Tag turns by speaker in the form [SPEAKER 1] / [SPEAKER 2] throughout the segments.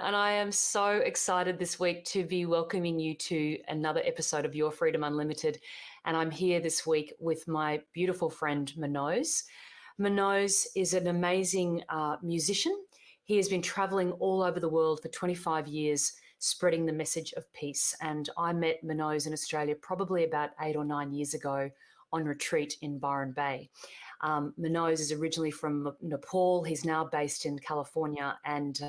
[SPEAKER 1] and I am so excited this week to be welcoming you to another episode of Your Freedom Unlimited. And I'm here this week with my beautiful friend, Munoz. Munoz is an amazing musician. He has been traveling all over the world for 25 years, spreading the message of peace. And I met Munoz in Australia probably about 8 or 9 years ago on retreat in Byron Bay. Munoz is originally from Nepal. He's now based in California. And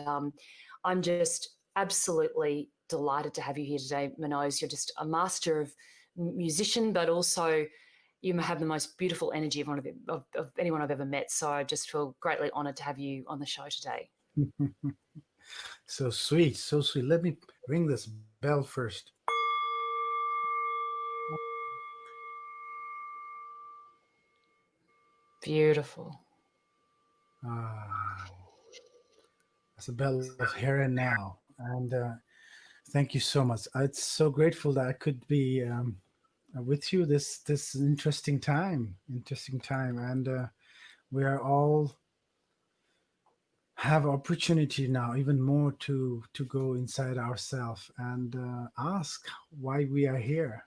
[SPEAKER 1] I'm just absolutely delighted to have you here today, Munoz. You're just a master of musician, but also you have the most beautiful energy of anyone I've ever met. So I just feel greatly honored to have you on the show today.
[SPEAKER 2] So sweet, so sweet. Let me ring this bell first.
[SPEAKER 1] Beautiful.
[SPEAKER 2] That's a bell of here and now. And thank you so much. It's so grateful that I could be with you this interesting time. And we are all have opportunity now even more to go inside ourselves and ask why we are here,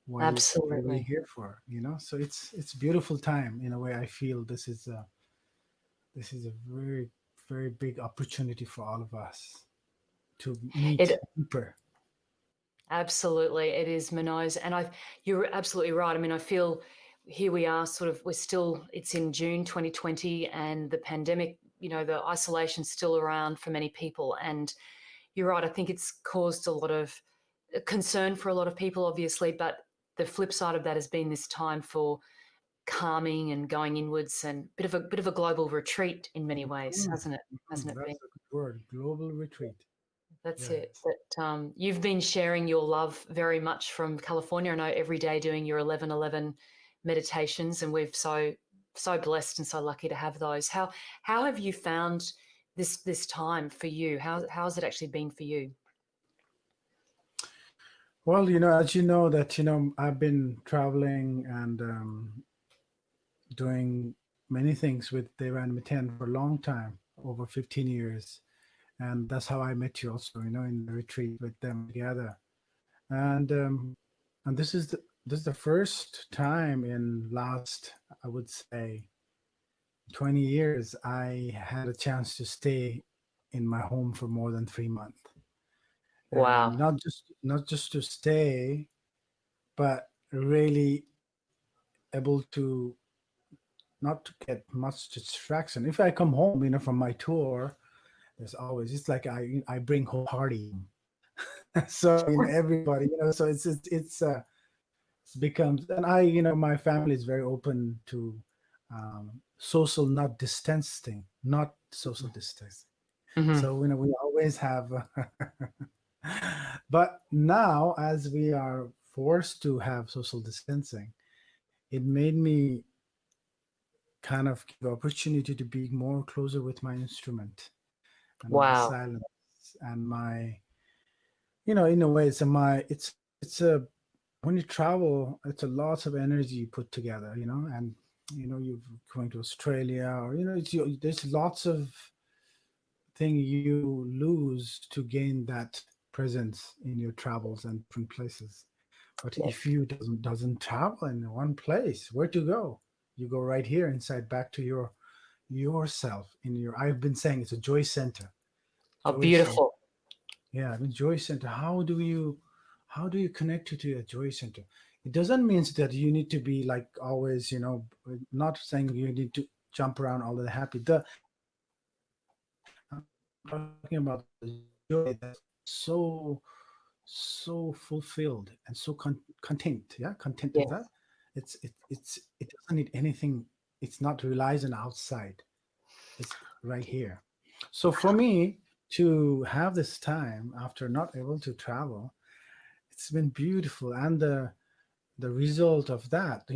[SPEAKER 2] what are we
[SPEAKER 1] Absolutely.
[SPEAKER 2] here for, so it's beautiful time. In a way, I feel this is a very, very big opportunity for all of us to meet
[SPEAKER 1] It
[SPEAKER 2] deeper.
[SPEAKER 1] absolutely it is, Manose, and you're absolutely right. I mean, I feel here we are, it's in June 2020, and the pandemic, the isolation's still around for many people. And you're right. I think it's caused a lot of concern for a lot of people, obviously, but the flip side of that has been this time for calming and going inwards, and bit of a global retreat in many ways, hasn't it? Hasn't it
[SPEAKER 2] That's
[SPEAKER 1] been?
[SPEAKER 2] a good word, global retreat.
[SPEAKER 1] That's it.
[SPEAKER 2] Yes.
[SPEAKER 1] But you've been sharing your love very much from California. I know every day doing your 11:11 meditations, and we've so blessed and so lucky to have those. How have you found this time for you? How has it actually been for you?
[SPEAKER 2] Well, as you know that, I've been traveling and doing many things with Deva and Miten for a long time, over 15 years. And that's how I met you also, in the retreat with them together. And this is the first time in last, I would say, 20 years I had a chance to stay in my home for more than 3 months. And
[SPEAKER 1] Wow.
[SPEAKER 2] not just to stay, but really able to not to get much distraction. If I come home, from my tour, there's always, it's like I bring whole party. So everybody, so it's becomes, and my family is very open to social, not distancing, not social distancing.
[SPEAKER 1] Mm-hmm.
[SPEAKER 2] So we always have but now, as we are forced to have social distancing, it made me kind of give opportunity to be more closer with my instrument and my
[SPEAKER 1] Wow.
[SPEAKER 2] silence and my, in a way, it's a when you travel, it's a lots of energy you put together, and you're going to Australia, or there's lots of thing you lose to gain that presence in your travels and different places. But
[SPEAKER 1] Yes.
[SPEAKER 2] if you doesn't travel in one place, where to go? You go right here inside, back to yourself, in your, I've been saying it's a joy center.
[SPEAKER 1] Oh,
[SPEAKER 2] Joy center.
[SPEAKER 1] beautiful.
[SPEAKER 2] Yeah, the joy center. How do you connect to your joy center? It doesn't mean that you need to be like always, not saying you need to jump around all the happy. I'm talking about the joy that's so fulfilled and so content. Yeah, content is
[SPEAKER 1] Yes.
[SPEAKER 2] that. It doesn't need anything. It's not relies on outside. It's right here. So for me to have this time after not able to travel, it's been beautiful. And the result of that,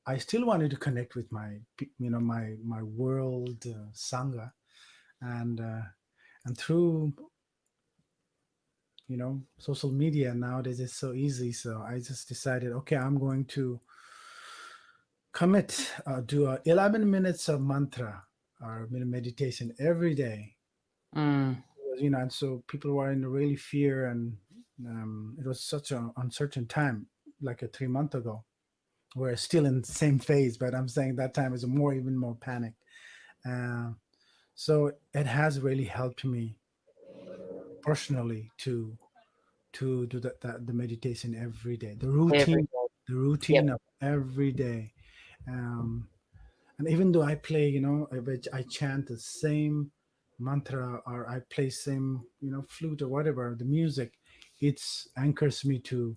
[SPEAKER 2] I still wanted to connect with my world sangha, and through social media nowadays it's so easy. So I just decided, okay, I'm going to commit, do 11 minutes of mantra or meditation every day.
[SPEAKER 1] Mm.
[SPEAKER 2] And so people were in really fear, and it was such an uncertain time, like a 3 month ago. We're still in the same phase, but I'm saying that time is more, even more panic. Uh, so it has really helped me personally to do the meditation every day,
[SPEAKER 1] Every day.
[SPEAKER 2] the
[SPEAKER 1] Yep.
[SPEAKER 2] routine of every day. Um, and even though I play, I chant the same mantra, or I play same, flute or whatever, the music, it's anchors me to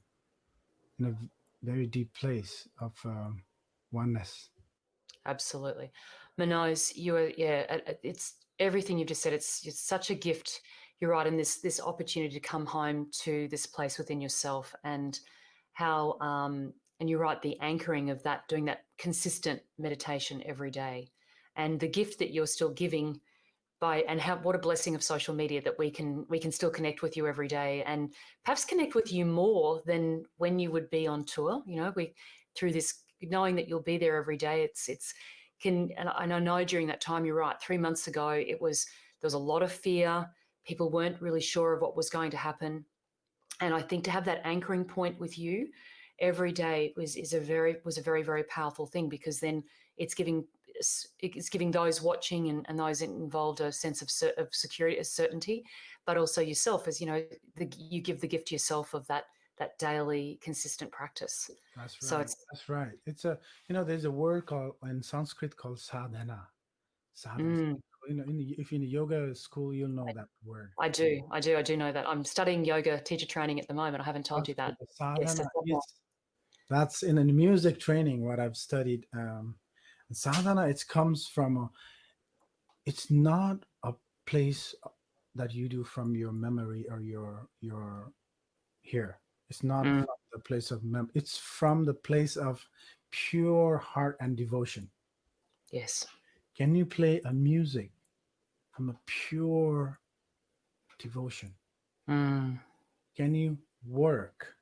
[SPEAKER 2] in a very deep place of oneness.
[SPEAKER 1] Absolutely. Manose, you are, yeah, it's everything you've just said. It's such a gift. You're right. And this opportunity to come home to this place within yourself, and how, and you're right, the anchoring of that, doing that consistent meditation every day, and the gift that you're still giving by, and how, what a blessing of social media that we can still connect with you every day, and perhaps connect with you more than when you would be on tour. We, through this, knowing that you'll be there every day, it's can, and I know during that time, you're right, 3 months ago, there was a lot of fear. People weren't really sure of what was going to happen, and I think to have that anchoring point with you every day was a very, very powerful thing, because then it's giving it's giving those watching and those involved a sense of security, a certainty, but also yourself, as you give the gift to yourself of that daily consistent practice.
[SPEAKER 2] That's
[SPEAKER 1] So
[SPEAKER 2] right.
[SPEAKER 1] it's
[SPEAKER 2] That's right. It's a, there's a word called in Sanskrit called sadhana. Sadhana.
[SPEAKER 1] mm,
[SPEAKER 2] If you're in a yoga school, you'll know that word.
[SPEAKER 1] I do know that. I'm studying yoga teacher training at the moment. I haven't told
[SPEAKER 2] That's
[SPEAKER 1] you that.
[SPEAKER 2] the
[SPEAKER 1] Yes,
[SPEAKER 2] sadhana
[SPEAKER 1] it's that one.
[SPEAKER 2] is, that's in a music training what I've studied. Sadhana, it comes from it's not a place that you do from your memory or your here. It's not
[SPEAKER 1] Mm,
[SPEAKER 2] from the place of it's from the place of pure heart and devotion.
[SPEAKER 1] yes.
[SPEAKER 2] Can you play a music from a pure devotion?
[SPEAKER 1] Mm,
[SPEAKER 2] Can you work?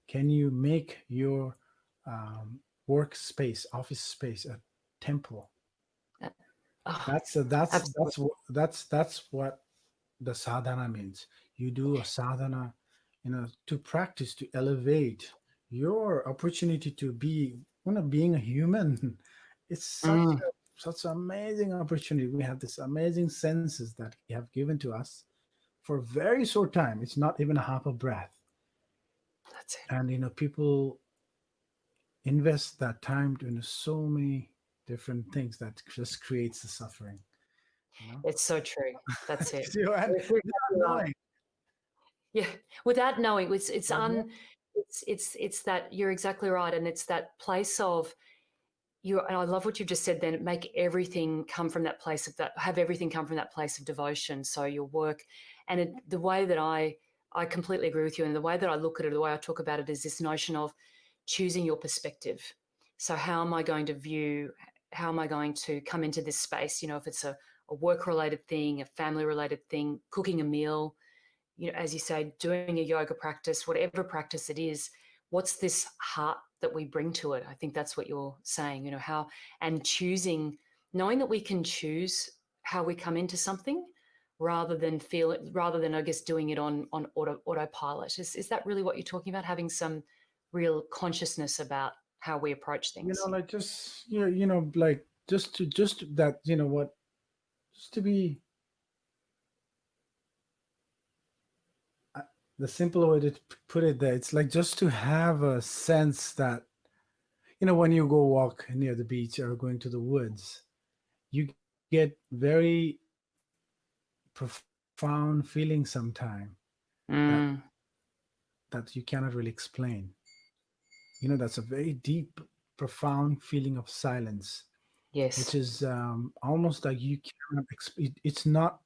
[SPEAKER 2] Can you make your workspace, office space, a temple?
[SPEAKER 1] uh, oh,
[SPEAKER 2] That's
[SPEAKER 1] absolutely.
[SPEAKER 2] that's what the sadhana means. You do a sadhana, to practice, to elevate your opportunity to be, being a human. It's
[SPEAKER 1] Mm,
[SPEAKER 2] such an amazing opportunity. We have this amazing senses that He have given to us for a very short time. It's not even a half a breath,
[SPEAKER 1] that's it.
[SPEAKER 2] and people invest that time to so many different things that just creates the suffering. You know,
[SPEAKER 1] It's so true. That's it.
[SPEAKER 2] and
[SPEAKER 1] You're
[SPEAKER 2] without
[SPEAKER 1] exactly right.
[SPEAKER 2] knowing.
[SPEAKER 1] Yeah, without knowing,
[SPEAKER 2] Without knowing.
[SPEAKER 1] it's that, you're exactly right, and it's that place of you. And I love what you've just said. Then make everything come from that place of that. Have everything come from that place of devotion. So your work, and the way that I completely agree with you, and the way that I look at it, the way I talk about it, is this notion of choosing your perspective. So how am I going to view? How am I going to come into this space? If it's a work related thing, a family related thing, cooking a meal, as you say, doing a yoga practice, whatever practice it is, what's this heart that we bring to it? I think that's what you're saying, how, and choosing, knowing that we can choose how we come into something, rather than feel it, rather than, I guess, doing it on autopilot. Is that really what you're talking about? Having some real consciousness about how we approach things.
[SPEAKER 2] Like just like just that, what, just to be, uh, the simple way to put it there, it's like just to have a sense that, when you go walk near the beach or going to the woods, you get very profound feeling sometime that
[SPEAKER 1] Mm,
[SPEAKER 2] you cannot really explain. That's a very deep, profound feeling of silence, which
[SPEAKER 1] yes.
[SPEAKER 2] is almost like you cannot it's not,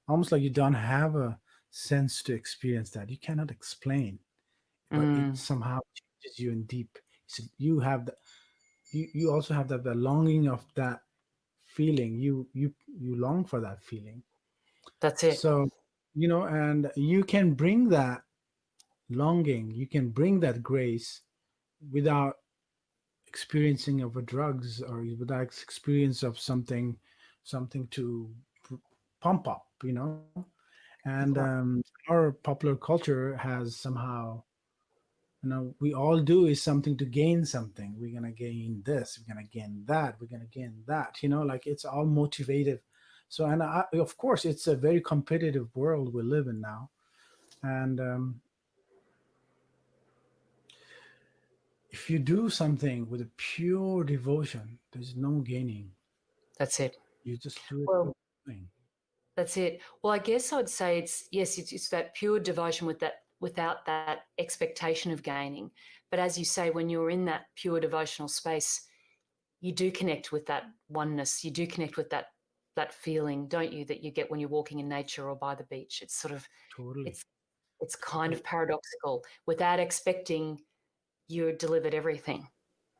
[SPEAKER 2] almost like you don't have a sense to experience that. You cannot explain, but it
[SPEAKER 1] Mm,
[SPEAKER 2] somehow changes you in deep. You have you also have that, the longing of that feeling. You long for that feeling.
[SPEAKER 1] that's it.
[SPEAKER 2] So, and you can bring that longing, you can bring that grace without experiencing of a drugs, or without experience of something to pump up, And
[SPEAKER 1] Right.
[SPEAKER 2] our popular culture has somehow, we all do is something to gain something. We're gonna gain this, we're gonna gain that, we're gonna gain that, like it's all motivative. So, and of course it's a very competitive world we live in now. And if you do something with a pure devotion, there's no gaining.
[SPEAKER 1] That's it.
[SPEAKER 2] You just do it for
[SPEAKER 1] Well,
[SPEAKER 2] doing.
[SPEAKER 1] that's it. Well, I guess I'd say it's yes, it's that pure devotion with that without that expectation of gaining. But as you say, when you're in that pure devotional space, you do connect with that oneness. You do connect with that feeling, don't you, that you get when you're walking in nature or by the beach. It's sort of
[SPEAKER 2] Totally.
[SPEAKER 1] it's it's kind
[SPEAKER 2] Totally.
[SPEAKER 1] of paradoxical. Without expecting, you're delivered everything.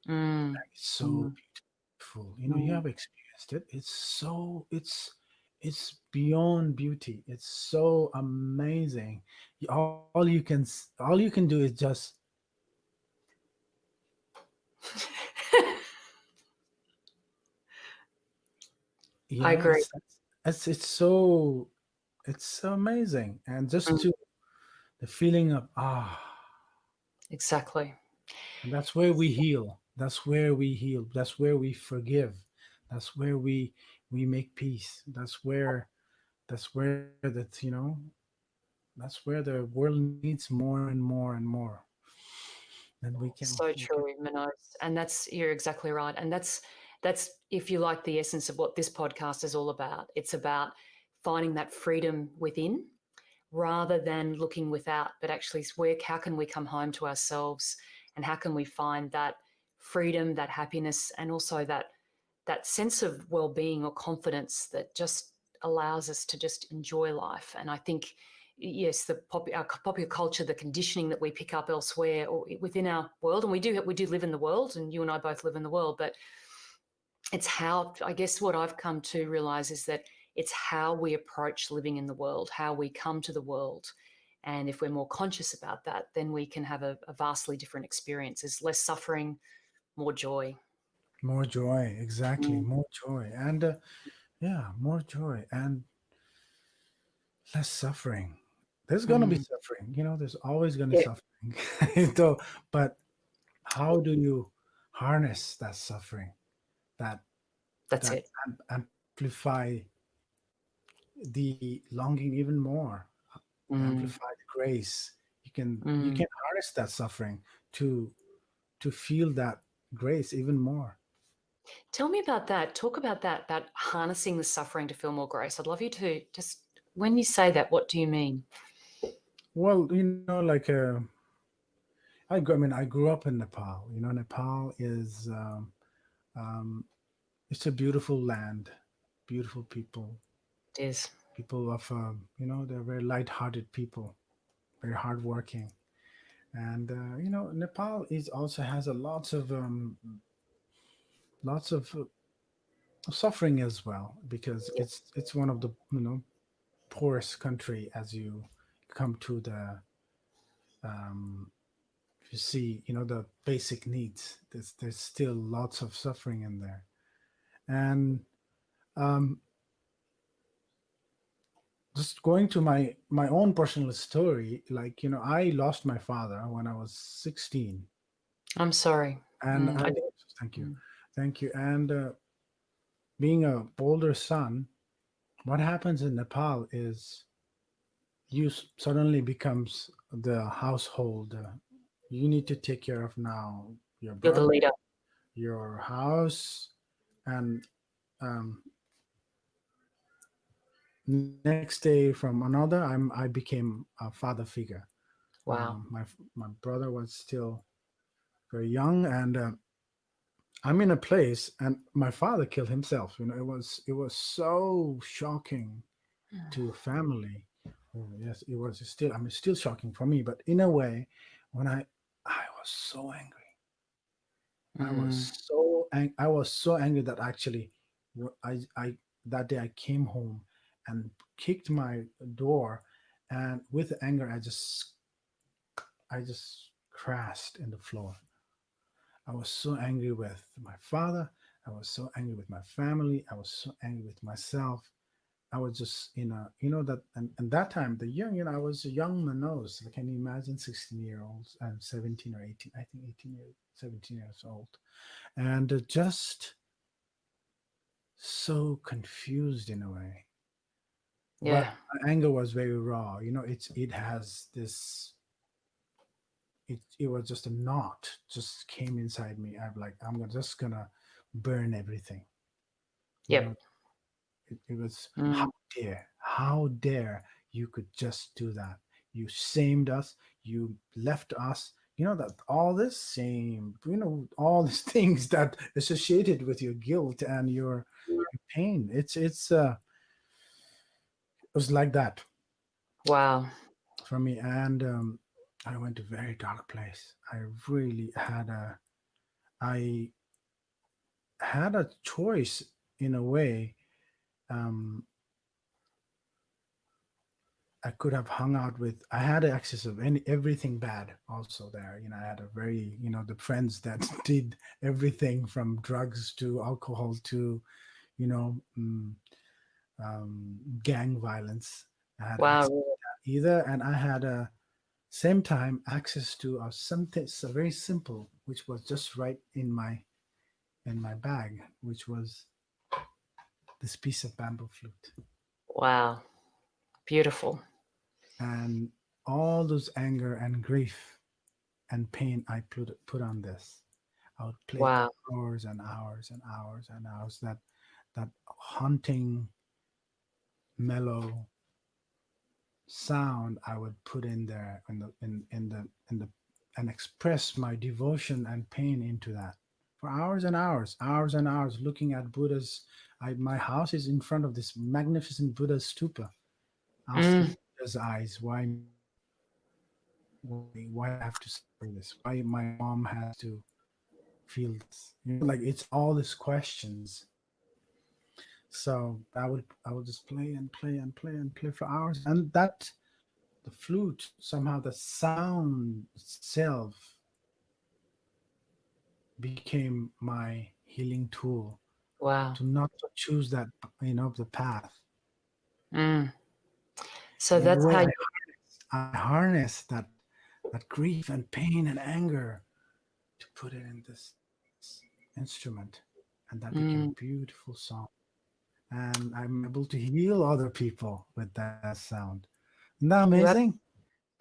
[SPEAKER 1] Mm,
[SPEAKER 2] It's so
[SPEAKER 1] mm,
[SPEAKER 2] beautiful. You
[SPEAKER 1] mm.
[SPEAKER 2] have experienced it. It's beyond beauty. It's so amazing. All you can do is just,
[SPEAKER 1] I agree.
[SPEAKER 2] it's so amazing. And just
[SPEAKER 1] Mm,
[SPEAKER 2] to the feeling of
[SPEAKER 1] exactly.
[SPEAKER 2] and that's where we heal. That's where we heal. That's where we forgive. That's where we make peace. That's where that's where the world needs more and more and more. Then
[SPEAKER 1] So
[SPEAKER 2] we can
[SPEAKER 1] true, Manoj. And you're exactly right. And that's if you like the essence of what this podcast is all about. It's about finding that freedom within rather than looking without, but actually where how can we come home to ourselves and how can we find that freedom, that happiness, and also that sense of well-being or confidence that just allows us to just enjoy life. And I think yes, our popular culture, the conditioning that we pick up elsewhere or within our world, and we do live in the world, and you and I both live in the world, but it's how I guess what I've come to realize is that it's how we approach living in the world, how we come to the world. And if we're more conscious about that, then we can have a vastly different experience. There's less suffering, more joy.
[SPEAKER 2] more joy. Exactly,
[SPEAKER 1] Mm,
[SPEAKER 2] more joy. And yeah, more joy and less suffering. There's gonna be
[SPEAKER 1] mm.
[SPEAKER 2] suffering. There's always gonna be
[SPEAKER 1] Yeah,
[SPEAKER 2] suffering. So, but how do you harness that suffering? That
[SPEAKER 1] that's
[SPEAKER 2] that
[SPEAKER 1] it.
[SPEAKER 2] amplify the longing even more,
[SPEAKER 1] Mm,
[SPEAKER 2] amplify the grace. You can
[SPEAKER 1] mm.
[SPEAKER 2] harness that suffering to feel that grace even more.
[SPEAKER 1] Tell me about that. Talk about that, about harnessing the suffering to feel more grace. I'd love you to just, when you say that, what do you mean?
[SPEAKER 2] Well, like I grew up in Nepal. Nepal is um, it's a beautiful land, beautiful people,
[SPEAKER 1] It is.
[SPEAKER 2] people of they're very light-hearted people, very hardworking. And Nepal is also has a lots of suffering as well, because
[SPEAKER 1] Yeah.
[SPEAKER 2] it's one of the poorest country. As you come to the you see, the basic needs, there's still lots of suffering in there. And um, just going to my own personal story, like, I lost my father when I was 16.
[SPEAKER 1] I'm sorry.
[SPEAKER 2] And
[SPEAKER 1] I
[SPEAKER 2] I
[SPEAKER 1] do.
[SPEAKER 2] thank you,
[SPEAKER 1] Mm.
[SPEAKER 2] thank you. And being a older son, what happens in Nepal is you suddenly becomes the household. You need to take care of now your
[SPEAKER 1] You're the
[SPEAKER 2] brother,
[SPEAKER 1] leader.
[SPEAKER 2] your house, and um, next day from another, I became a father figure.
[SPEAKER 1] Wow.
[SPEAKER 2] My brother was still very young, and I'm in a place, and my father killed himself. It was so shocking to family. Oh, yes, it was still. I mean, still shocking for me. But in a way, when I was so angry.
[SPEAKER 1] Mm.
[SPEAKER 2] I was so angry that actually, I that day I came home and kicked my door, and with anger I just crashed in the floor. I was so angry with my father. I was so angry with my family. I was so angry with myself. I was just that, and that time the young, I was a young Manose. Can you imagine 16-year-olds and 17 or 18? I think 17 years old, and just so confused in a way. But
[SPEAKER 1] Yeah.
[SPEAKER 2] my anger was very raw. It has this. It was just a knot just came inside me. Just gonna burn everything. You
[SPEAKER 1] Yep.
[SPEAKER 2] know, it was
[SPEAKER 1] Mm.
[SPEAKER 2] how dare you could just do that. You shamed us, you left us, that all this same, all these things that associated with your guilt and your pain. It was like that
[SPEAKER 1] Wow.
[SPEAKER 2] for me. And I went to a very dark place. Really I had a choice in a way. um I could have hung out with. I had access of everything bad also there. I had a very, the friends that did everything from drugs to alcohol to, you know, gang violence. I had access
[SPEAKER 1] Wow.
[SPEAKER 2] to that either, and I had a same time access to something so very simple, which was just right in my bag, which was this piece of bamboo flute.
[SPEAKER 1] Wow. Beautiful.
[SPEAKER 2] And all those anger and grief and pain I put on this. I would play
[SPEAKER 1] Wow.
[SPEAKER 2] hours and hours and hours and hours. That haunting, mellow sound I would put in there in the and express my devotion and pain into that for hours and hours, looking at Buddha's. My house is in front of this magnificent Buddha stupa, asking
[SPEAKER 1] Mm.
[SPEAKER 2] Buddha's eyes, why I have to suffer this? Why my mom has to feel this? Like it's all these questions. So I would just play and play and play and play for hours, and that the flute somehow the sound itself became my healing tool
[SPEAKER 1] Wow.
[SPEAKER 2] to not to choose that the path.
[SPEAKER 1] Mm. So
[SPEAKER 2] In a
[SPEAKER 1] that's
[SPEAKER 2] way,
[SPEAKER 1] how you.
[SPEAKER 2] I harness that grief and pain and anger to put it in this instrument, and that became
[SPEAKER 1] Mm.
[SPEAKER 2] a beautiful song. And I'm able to heal other people with that sound. Isn't that
[SPEAKER 1] Well,
[SPEAKER 2] amazing?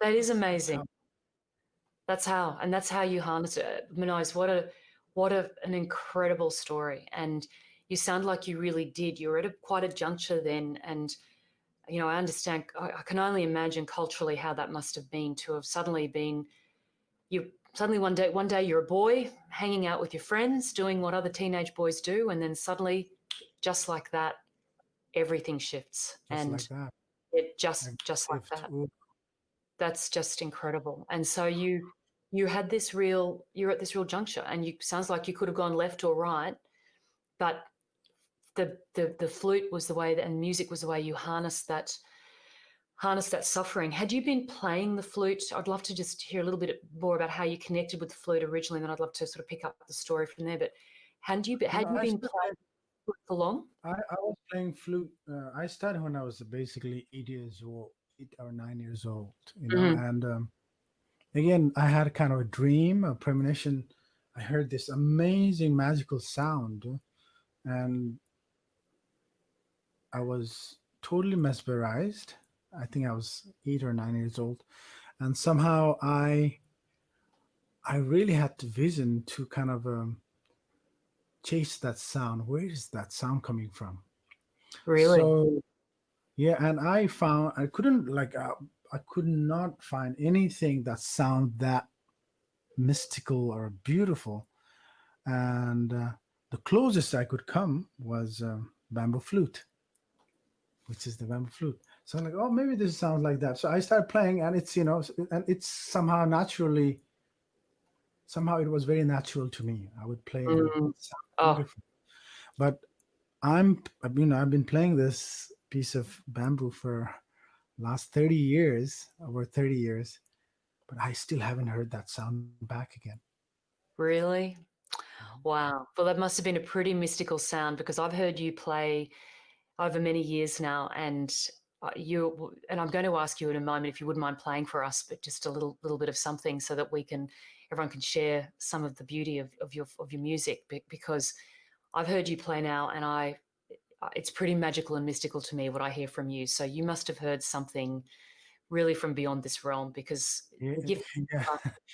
[SPEAKER 1] that is
[SPEAKER 2] That's
[SPEAKER 1] amazing.
[SPEAKER 2] how.
[SPEAKER 1] That's how you harness it. Munoz, an incredible story. And you sound like you really did. You're at quite a juncture then. And, I understand, I can only imagine culturally how that must have been to have suddenly been, you suddenly one day you're a boy hanging out with your friends, doing what other teenage boys do. And then suddenly, just like that, everything shifts.
[SPEAKER 2] Just like
[SPEAKER 1] And
[SPEAKER 2] that.
[SPEAKER 1] it
[SPEAKER 2] Every
[SPEAKER 1] just like
[SPEAKER 2] shift.
[SPEAKER 1] that.
[SPEAKER 2] Ooh,
[SPEAKER 1] That's just incredible. And so you're at this real juncture, and you sounds like you could have gone left or right, but the flute was the way and music was the way you harnessed that suffering. Had you been playing the flute? I'd love to just hear a little bit more about how you connected with the flute originally, and then I'd love to sort of pick up the story from there. But had you
[SPEAKER 2] I
[SPEAKER 1] been
[SPEAKER 2] started.
[SPEAKER 1] playing flute for long?
[SPEAKER 2] I was playing flute. I started when I was basically 8 years old, 8 or 9 years old.
[SPEAKER 1] Mm-hmm.
[SPEAKER 2] And again, I had kind of a dream, a premonition. I heard this amazing magical sound, and I was totally mesmerized. I think I was 8 or 9 years old, and somehow I really had the vision to kind of chase that sound. Where is that sound coming from?
[SPEAKER 1] Really?
[SPEAKER 2] So yeah, and I found I could not find anything that sound that mystical or beautiful, and the closest I could come was bamboo flute, which is the bamboo flute. So I'm like, oh, maybe this sounds like that. So I started playing, and it's somehow it was very natural to me. I would play, and
[SPEAKER 1] Mm.
[SPEAKER 2] it sounded
[SPEAKER 1] Oh,
[SPEAKER 2] beautiful. But I've been playing this piece of bamboo for last 30 years, over 30 years, but I still haven't heard that sound back again.
[SPEAKER 1] really? Wow. Well, that must have been a pretty mystical sound, because I've heard you play over many years now, and I'm going to ask you in a moment if you wouldn't mind playing for us, but just a little bit of something so that everyone can share some of the beauty of your music, because I've heard you play now, and it's pretty magical and mystical to me what I hear from you. So you must have heard something really from beyond this realm, because
[SPEAKER 2] Yeah,
[SPEAKER 1] the gift
[SPEAKER 2] yeah.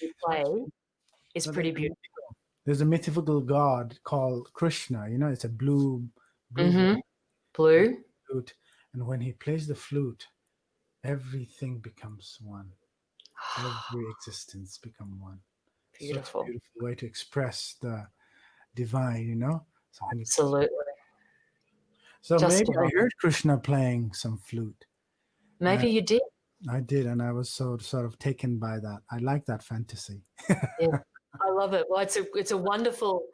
[SPEAKER 1] you
[SPEAKER 2] So
[SPEAKER 1] play
[SPEAKER 2] actually,
[SPEAKER 1] is
[SPEAKER 2] so
[SPEAKER 1] pretty beautiful.
[SPEAKER 2] there's a mythical god called Krishna. It's a blue
[SPEAKER 1] Mm-hmm. Blue.
[SPEAKER 2] flute, and when he plays the flute, everything becomes one. Every existence become one. Such a
[SPEAKER 1] Beautiful.
[SPEAKER 2] beautiful way to express the divine. So when you,
[SPEAKER 1] Absolutely.
[SPEAKER 2] so
[SPEAKER 1] Just
[SPEAKER 2] maybe I
[SPEAKER 1] divine.
[SPEAKER 2] heard Krishna playing some flute.
[SPEAKER 1] Maybe you did.
[SPEAKER 2] I did, and I was so sort of taken by that. I like that fantasy.
[SPEAKER 1] Yeah. I love it. Well, it's a wonderful.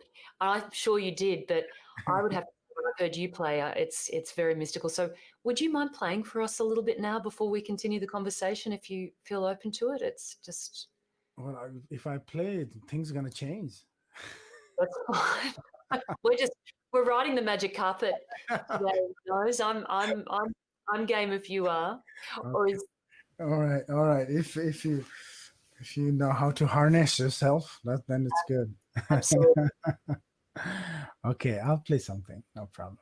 [SPEAKER 1] I'm sure you did, but I would have. When I've heard you play, it's very mystical. So, would you mind playing for us a little bit now before we continue the conversation? If you feel open to it, it's just
[SPEAKER 2] Well, if I play it, things are gonna change.
[SPEAKER 1] that's fine. We're riding the magic carpet today, Rose. I'm game if you are. Or
[SPEAKER 2] Okay.
[SPEAKER 1] is
[SPEAKER 2] All right. If you know how to harness yourself, then it's good.
[SPEAKER 1] absolutely.
[SPEAKER 2] Okay, I'll play something. No problem.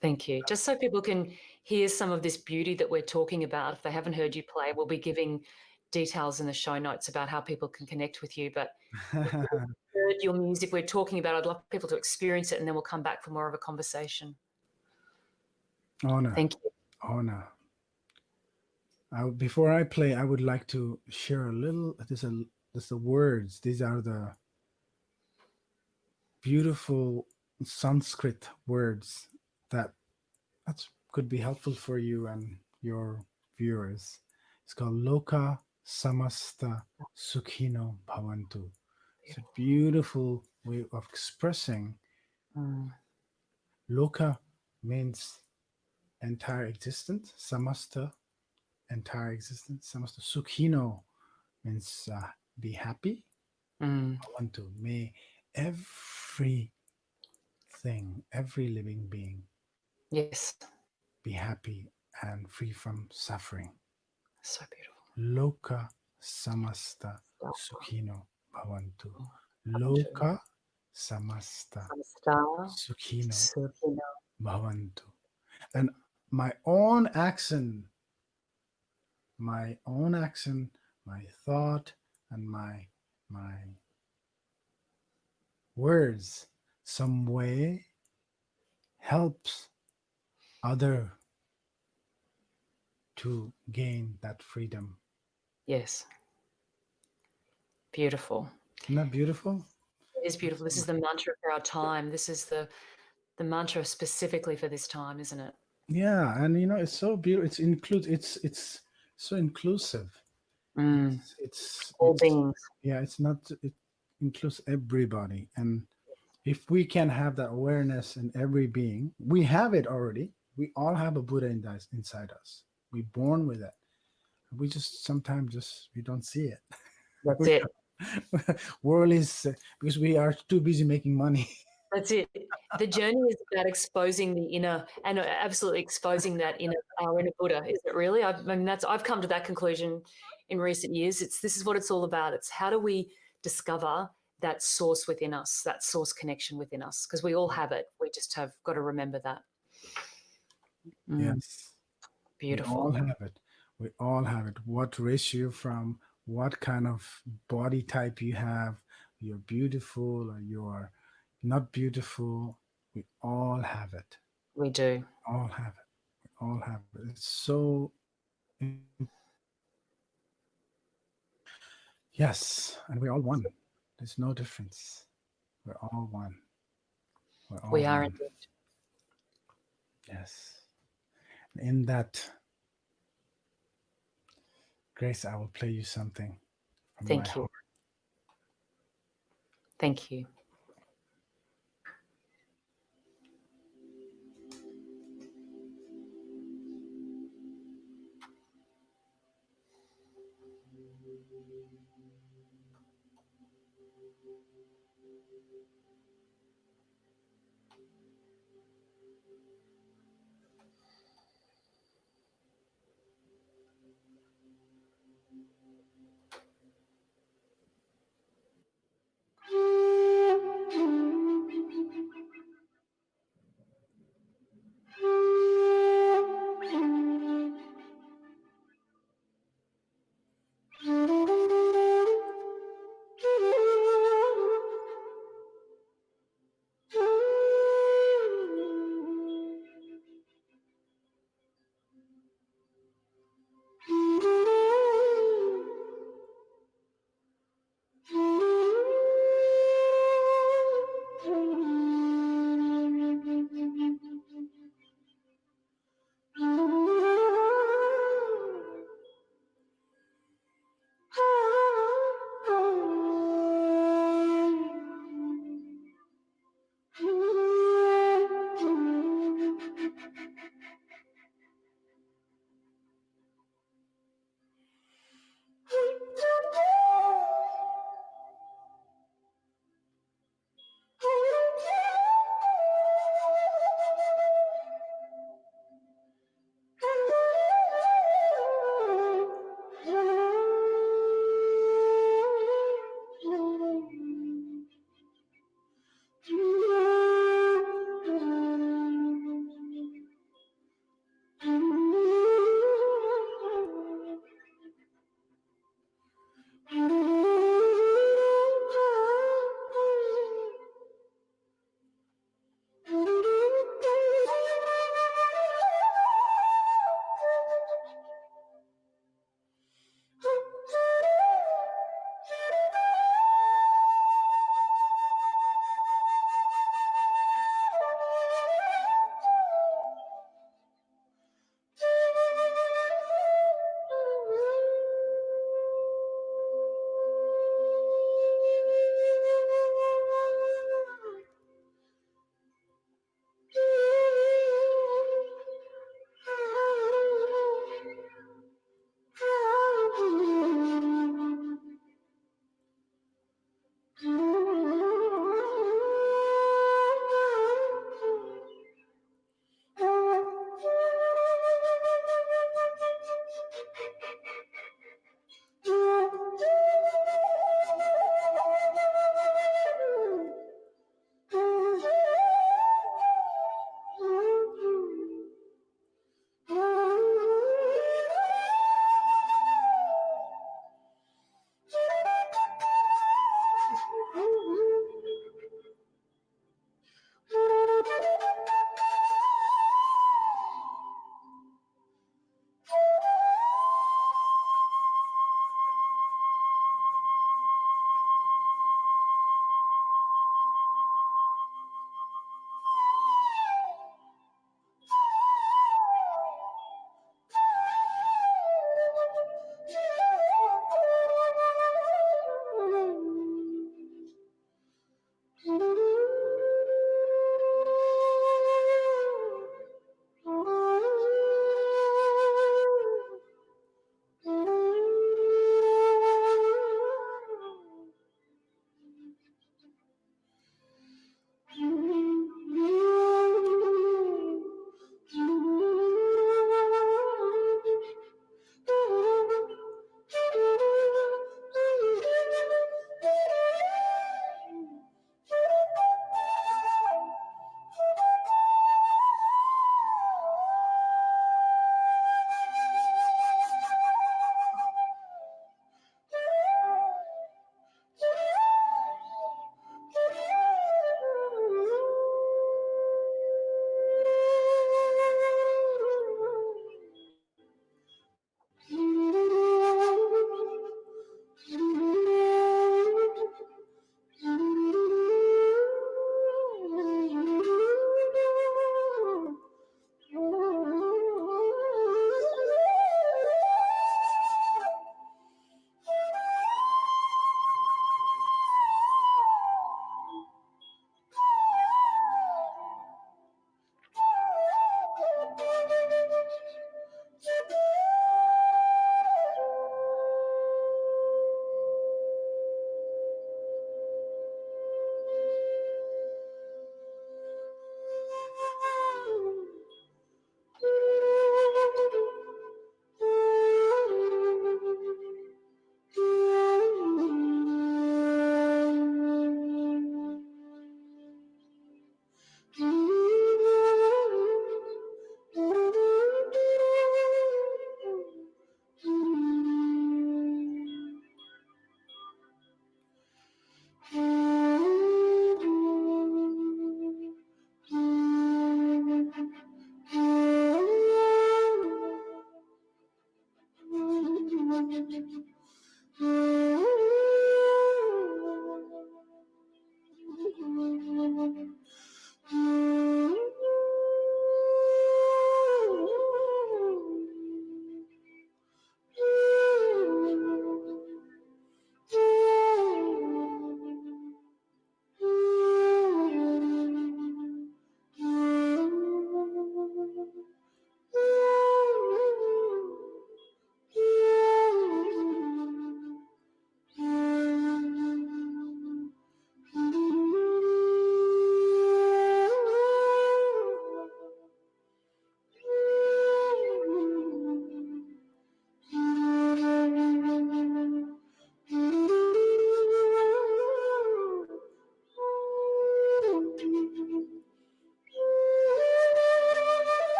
[SPEAKER 1] Thank you. Just so people can hear some of this beauty that we're talking about, if they haven't heard you play, we'll be giving details in the show notes about how people can connect with you. But if you've heard your music we're talking about, I'd love people to experience it, and then we'll come back for more of a conversation.
[SPEAKER 2] Honor,
[SPEAKER 1] Thank you.
[SPEAKER 2] honor. Before I play, I would like to share a little. There's the words. These are the beautiful Sanskrit words that could be helpful for you and your viewers. It's called Loka Samasta Sukhino Bhavantu. It's a beautiful way of expressing.
[SPEAKER 1] Mm,
[SPEAKER 2] Loka means entire existence. Samasta, entire existence. Samasta Sukhino means be happy.
[SPEAKER 1] mm,
[SPEAKER 2] Bhavantu, may everything, every living being
[SPEAKER 1] yes.
[SPEAKER 2] be happy and free from suffering.
[SPEAKER 1] So beautiful.
[SPEAKER 2] Loka samasta
[SPEAKER 1] Stop.
[SPEAKER 2] sukhino bhavantu.
[SPEAKER 1] Come to
[SPEAKER 2] Loka samasta
[SPEAKER 1] some star.
[SPEAKER 2] sukhino
[SPEAKER 1] Circular.
[SPEAKER 2] bhavantu. And my own action, my own action, my thought, and my words, some way helps other to gain that freedom.
[SPEAKER 1] Yes. Beautiful.
[SPEAKER 2] Isn't that beautiful?
[SPEAKER 1] It is beautiful. This is the mantra for our time. This is the mantra specifically for this time, isn't it?
[SPEAKER 2] Yeah, and it's so beautiful. It's so inclusive.
[SPEAKER 1] Mm. All
[SPEAKER 2] It's
[SPEAKER 1] beings.
[SPEAKER 2] yeah, it includes everybody. And if we can have that awareness in every being, we have it already. We all have a Buddha inside us. We're born with it. We just sometimes we don't see it.
[SPEAKER 1] That's it.
[SPEAKER 2] World is because we are too busy making money.
[SPEAKER 1] That's it. The journey is about exposing the inner, and absolutely exposing that our inner Buddha. Is it really? I've come to that conclusion in recent years. This is what it's all about. It's how do we discover that source within us, that source connection within us, because we all have it. We just have got to remember that.
[SPEAKER 2] Yes. We all
[SPEAKER 1] Beautiful.
[SPEAKER 2] have it. We all have it. What race you're from, what kind of body type you have, you're beautiful or you're not beautiful. We all have it.
[SPEAKER 1] We do.
[SPEAKER 2] All have it. We all have it. It's so yes, and we're all one. There's no difference. We're all one. We're all
[SPEAKER 1] We are
[SPEAKER 2] one.
[SPEAKER 1] indeed.
[SPEAKER 2] Yes. In that Grace, I will play you something from my
[SPEAKER 1] Thank you.
[SPEAKER 2] heart.
[SPEAKER 1] Thank you.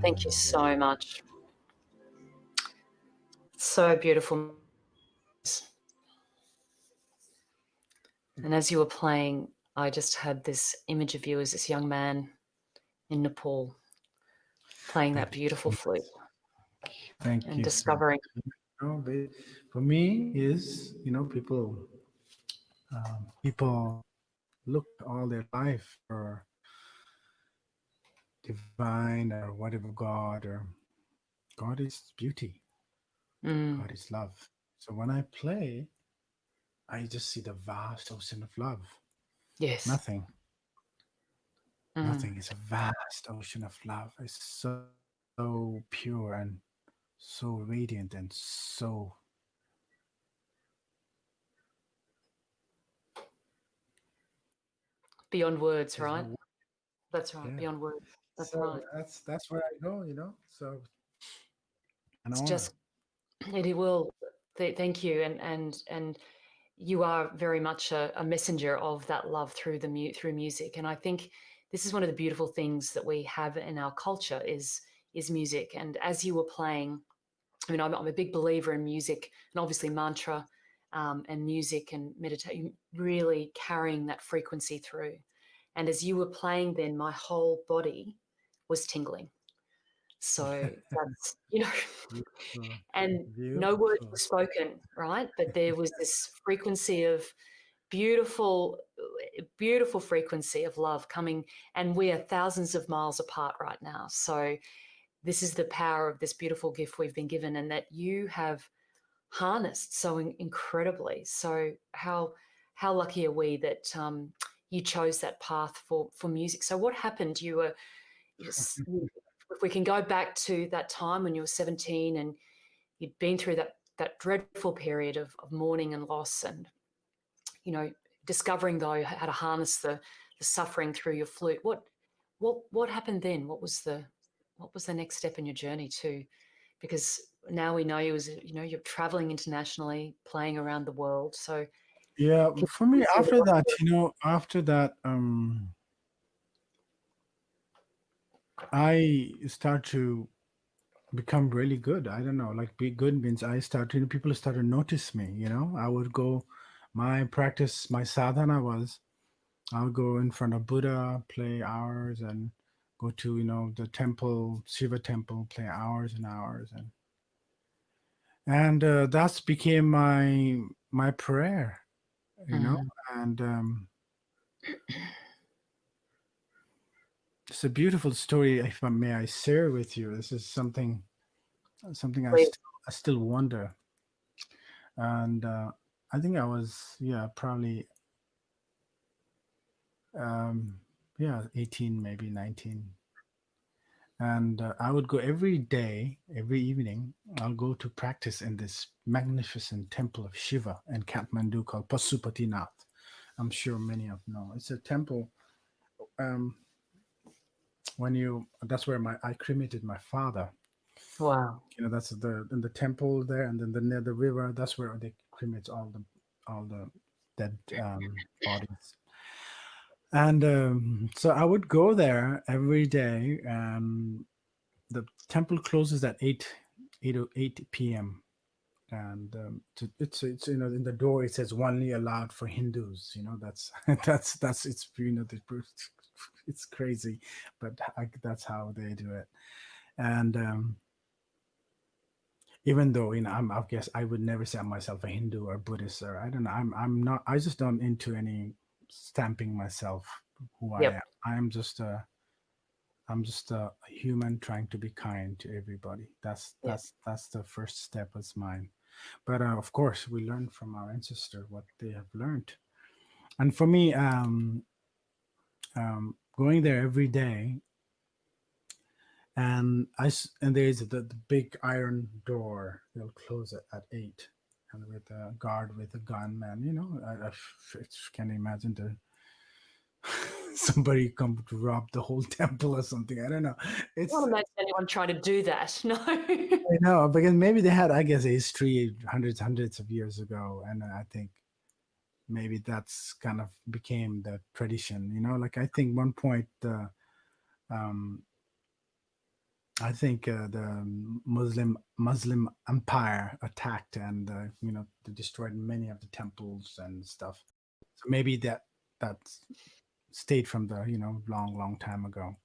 [SPEAKER 1] Thank you so much. So beautiful. And as you were playing, I just had this image of you as this young man in Nepal playing that beautiful flute.
[SPEAKER 2] Thank
[SPEAKER 1] and
[SPEAKER 2] you.
[SPEAKER 1] discovering.
[SPEAKER 2] For me is, people look all their life for divine or whatever God, or God is beauty. God is love. So when I play, I just see the vast ocean of love.
[SPEAKER 1] Yes.
[SPEAKER 2] Nothing is a vast ocean of love. It's so pure and so radiant and so
[SPEAKER 1] beyond words, right? That's right.
[SPEAKER 2] Yeah.
[SPEAKER 1] Beyond words. That's
[SPEAKER 2] So
[SPEAKER 1] right.
[SPEAKER 2] that's where I go, So an
[SPEAKER 1] It's
[SPEAKER 2] honor.
[SPEAKER 1] just it will. Thank you, and you are very much a messenger of that love through through music. And I think this is one of the beautiful things that we have in our culture is music. And as you were playing, I mean, I'm a big believer in music, and obviously mantra and music and meditation, really carrying that frequency through. And as you were playing, then my whole body was tingling. So that's,
[SPEAKER 2] Beautiful.
[SPEAKER 1] and no words
[SPEAKER 2] Beautiful.
[SPEAKER 1] were spoken, right? But there was this frequency of beautiful, beautiful frequency of love coming, and we are thousands of miles apart right now. So this is the power of this beautiful gift we've been given, and that you have harnessed so incredibly. So how lucky are we that you chose that path for music? So what happened? If we can go back to that time when you were 17 and you'd been through that dreadful period of mourning and loss, and discovering though how to harness the suffering through your flute. What happened then? What was the next step in your journey to? Because now we know you as you're traveling internationally, playing around the world. So
[SPEAKER 2] Yeah, for me after that, I start to become really good. I don't know, like be good means I started, people started to notice me, I would go, my practice, my sadhana was, I would go in front of Buddha, play hours, and go to, the temple, Shiva temple, play hours and hours. And that's became my prayer. you know.
[SPEAKER 1] Mm.
[SPEAKER 2] And it's a beautiful story. If I may, I share with you. This is something
[SPEAKER 1] Please.
[SPEAKER 2] I still wonder. And I think I was, yeah, probably, um, yeah, 18, maybe 19. And I would go every day, every evening. I'll go to practice in this magnificent temple of Shiva in Kathmandu called Pasupatinath. I'm sure many of know. It's a temple. Um, that's where I cremated my father.
[SPEAKER 1] Wow.
[SPEAKER 2] That's in the temple there, and then near the river. That's where they cremate all the dead bodies. And so I would go there every day. The temple closes at 8 p.m. And it's in the door it says only allowed for Hindus. That's that's it's crazy, but that's how they do it. And even though I guess I would never say myself a Hindu or Buddhist, or I don't know. I'm not. I just don't into any stamping myself who I
[SPEAKER 1] Yep.
[SPEAKER 2] am. I'm just a human trying to be kind to everybody.
[SPEAKER 1] Yep.
[SPEAKER 2] That's the first step as mine. But of course, we learn from our ancestor what they have learned. And for me, going there every day, and there's the big iron door. They'll close it at 8, and with a guard with a gun, man. I can imagine somebody come to rob the whole temple or something. I don't know.
[SPEAKER 1] I
[SPEAKER 2] It's
[SPEAKER 1] can't imagine anyone trying to do that. No.
[SPEAKER 2] I know, because maybe they had, I guess, a history hundreds of years ago, and I think maybe that's kind of became the tradition. Like I think one point, um, I think the Muslim empire attacked, and they destroyed many of the temples and stuff. So maybe that stayed from the long time ago.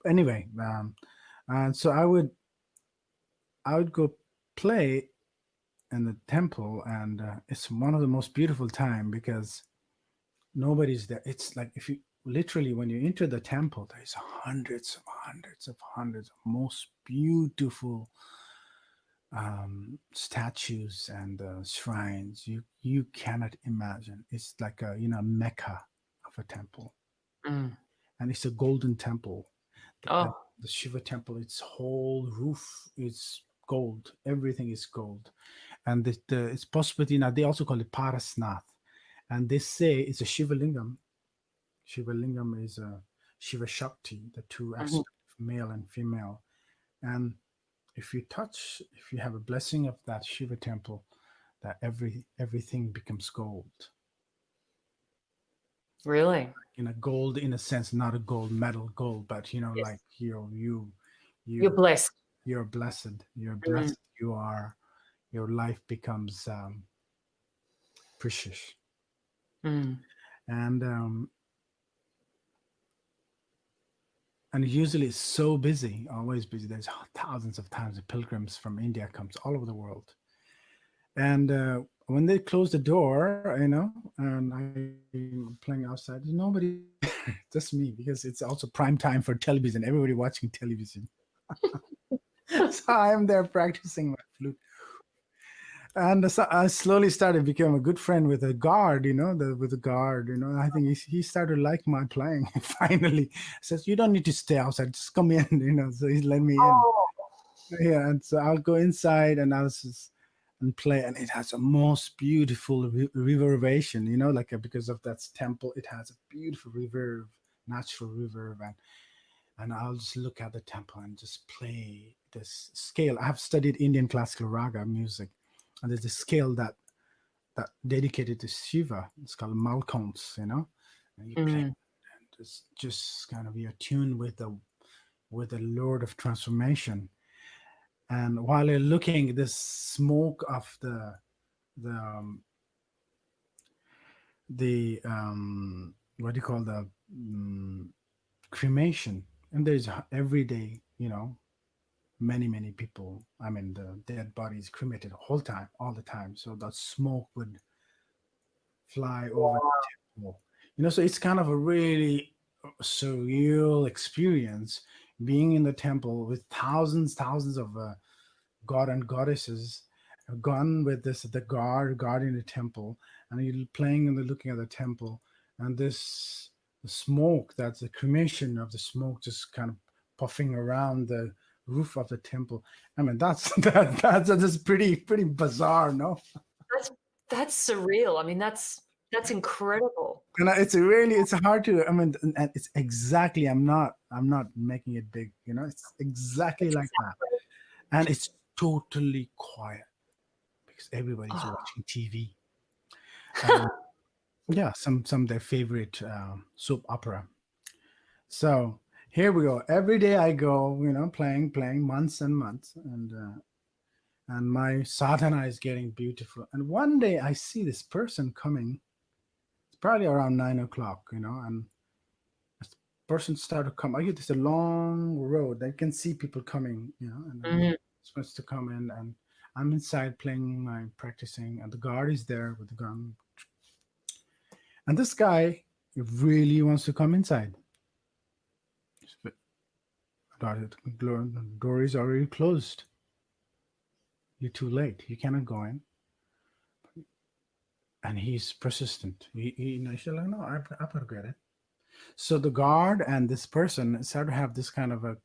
[SPEAKER 2] Anyway, and so I would go play in the temple, and it's one of the most beautiful time because nobody's there. It's like, if you literally, when you enter the temple, there's hundreds of most beautiful statues and shrines you cannot imagine. It's like a mecca of a temple,
[SPEAKER 1] Mm.
[SPEAKER 2] and it's a golden temple. And
[SPEAKER 1] Oh.
[SPEAKER 2] the Shiva temple, its whole roof is gold. Everything is gold. And it's Pashupatinath. They also call it Parasnath. And they say it's a Shiva lingam. Shiva lingam is a Shiva Shakti, the two
[SPEAKER 1] Mhm.
[SPEAKER 2] aspects, male and female. And if you have a blessing of that Shiva temple, that everything becomes gold.
[SPEAKER 1] Really?
[SPEAKER 2] Gold in a sense, not a gold medal gold, but
[SPEAKER 1] Yes.
[SPEAKER 2] like you
[SPEAKER 1] You're
[SPEAKER 2] you
[SPEAKER 1] blessed.
[SPEAKER 2] you're blessed. You're
[SPEAKER 1] Mm.
[SPEAKER 2] blessed. Your life becomes precious.
[SPEAKER 1] Mm.
[SPEAKER 2] And usually it's so busy, always busy. There's thousands of times the pilgrims from India comes all over the world. And when they close the door, and I'm playing outside, there's nobody there, just me, because it's also prime time for television. Everybody watching television. So I'm there practicing my flute. And so I slowly started becoming a good friend with a guard, with the guard, I think he started like my playing. Finally says, you don't need to stay outside, just come in, so he let me in.
[SPEAKER 1] Oh.
[SPEAKER 2] Yeah, and so I'll go inside and and play, and it has a most beautiful reverberation, like because of that temple, it has a beautiful reverb, natural reverb. And I'll just look at the temple and just play this scale. I have studied Indian classical raga music, and there's a scale that dedicated to Shiva. It's called Malkons, and you play,
[SPEAKER 1] Mm.
[SPEAKER 2] and just kind of you're tuned with the Lord of Transformation. And while you're looking, the smoke of the what do you call the cremation, and there's every day, many people, I mean, the dead bodies cremated the whole time, all the time, so that smoke would fly over the temple. So it's kind of a really surreal experience being in the temple with thousands of god and goddesses gone with this the guarding the temple, and you're playing and looking at the temple, and this the smoke, that's the cremation of the smoke just kind of puffing around the roof of the temple. I mean, that's pretty bizarre, no?
[SPEAKER 1] That's surreal. I mean, that's incredible.
[SPEAKER 2] And it's hard to, I mean, and it's exactly, I'm not making it big, it's exactly like that. And it's totally quiet because everybody's
[SPEAKER 1] Oh.
[SPEAKER 2] watching TV. And yeah, some of their favorite soap opera. So here we go. Every day I go, playing months and months, and my sadhana is getting beautiful. And one day I see this person coming. It's probably around 9 o'clock, and this person started to come. I hear this a long road. I can see people coming, and I'm supposed to come in, and I'm inside playing practicing, and the guard is there with the gun. And this guy really wants to come inside. The door is already closed. You're too late. You cannot go in. And he's persistent. He's like, no, I'm gonna get it. So the guard and this person started to have this kind of a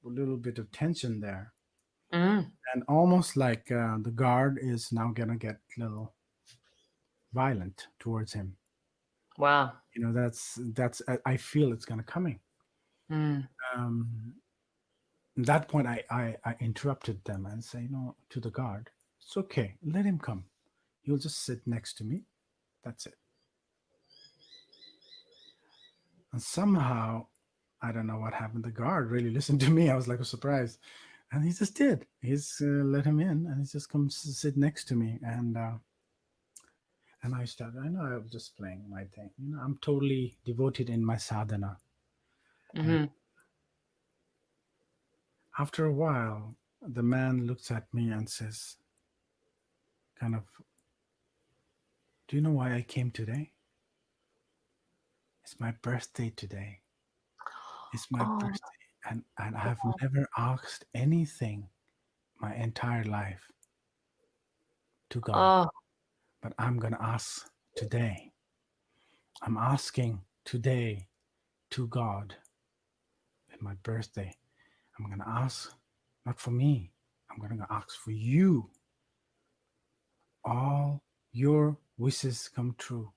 [SPEAKER 2] little bit of tension there, and almost like the guard is now gonna get a little violent towards him.
[SPEAKER 1] Wow.
[SPEAKER 2] That's I feel it's gonna coming. At that point, I interrupted them and say, to the guard, it's okay, let him come. He'll just sit next to me. That's it. And somehow, I don't know what happened. The guard really listened to me. I was like surprised. And he just did. He's let him in, and he just comes to sit next to me. And I started, I was just playing my thing. I'm totally devoted in my sadhana. After a while, the man looks at me and says, kind of, do you know why I came today? It's my birthday today. It's my birthday. And I have never asked anything my entire life to God. But I'm going to ask today. I'm asking today to God in my birthday. I'm going to ask, not for me. I'm going to ask for you. All your wishes come true.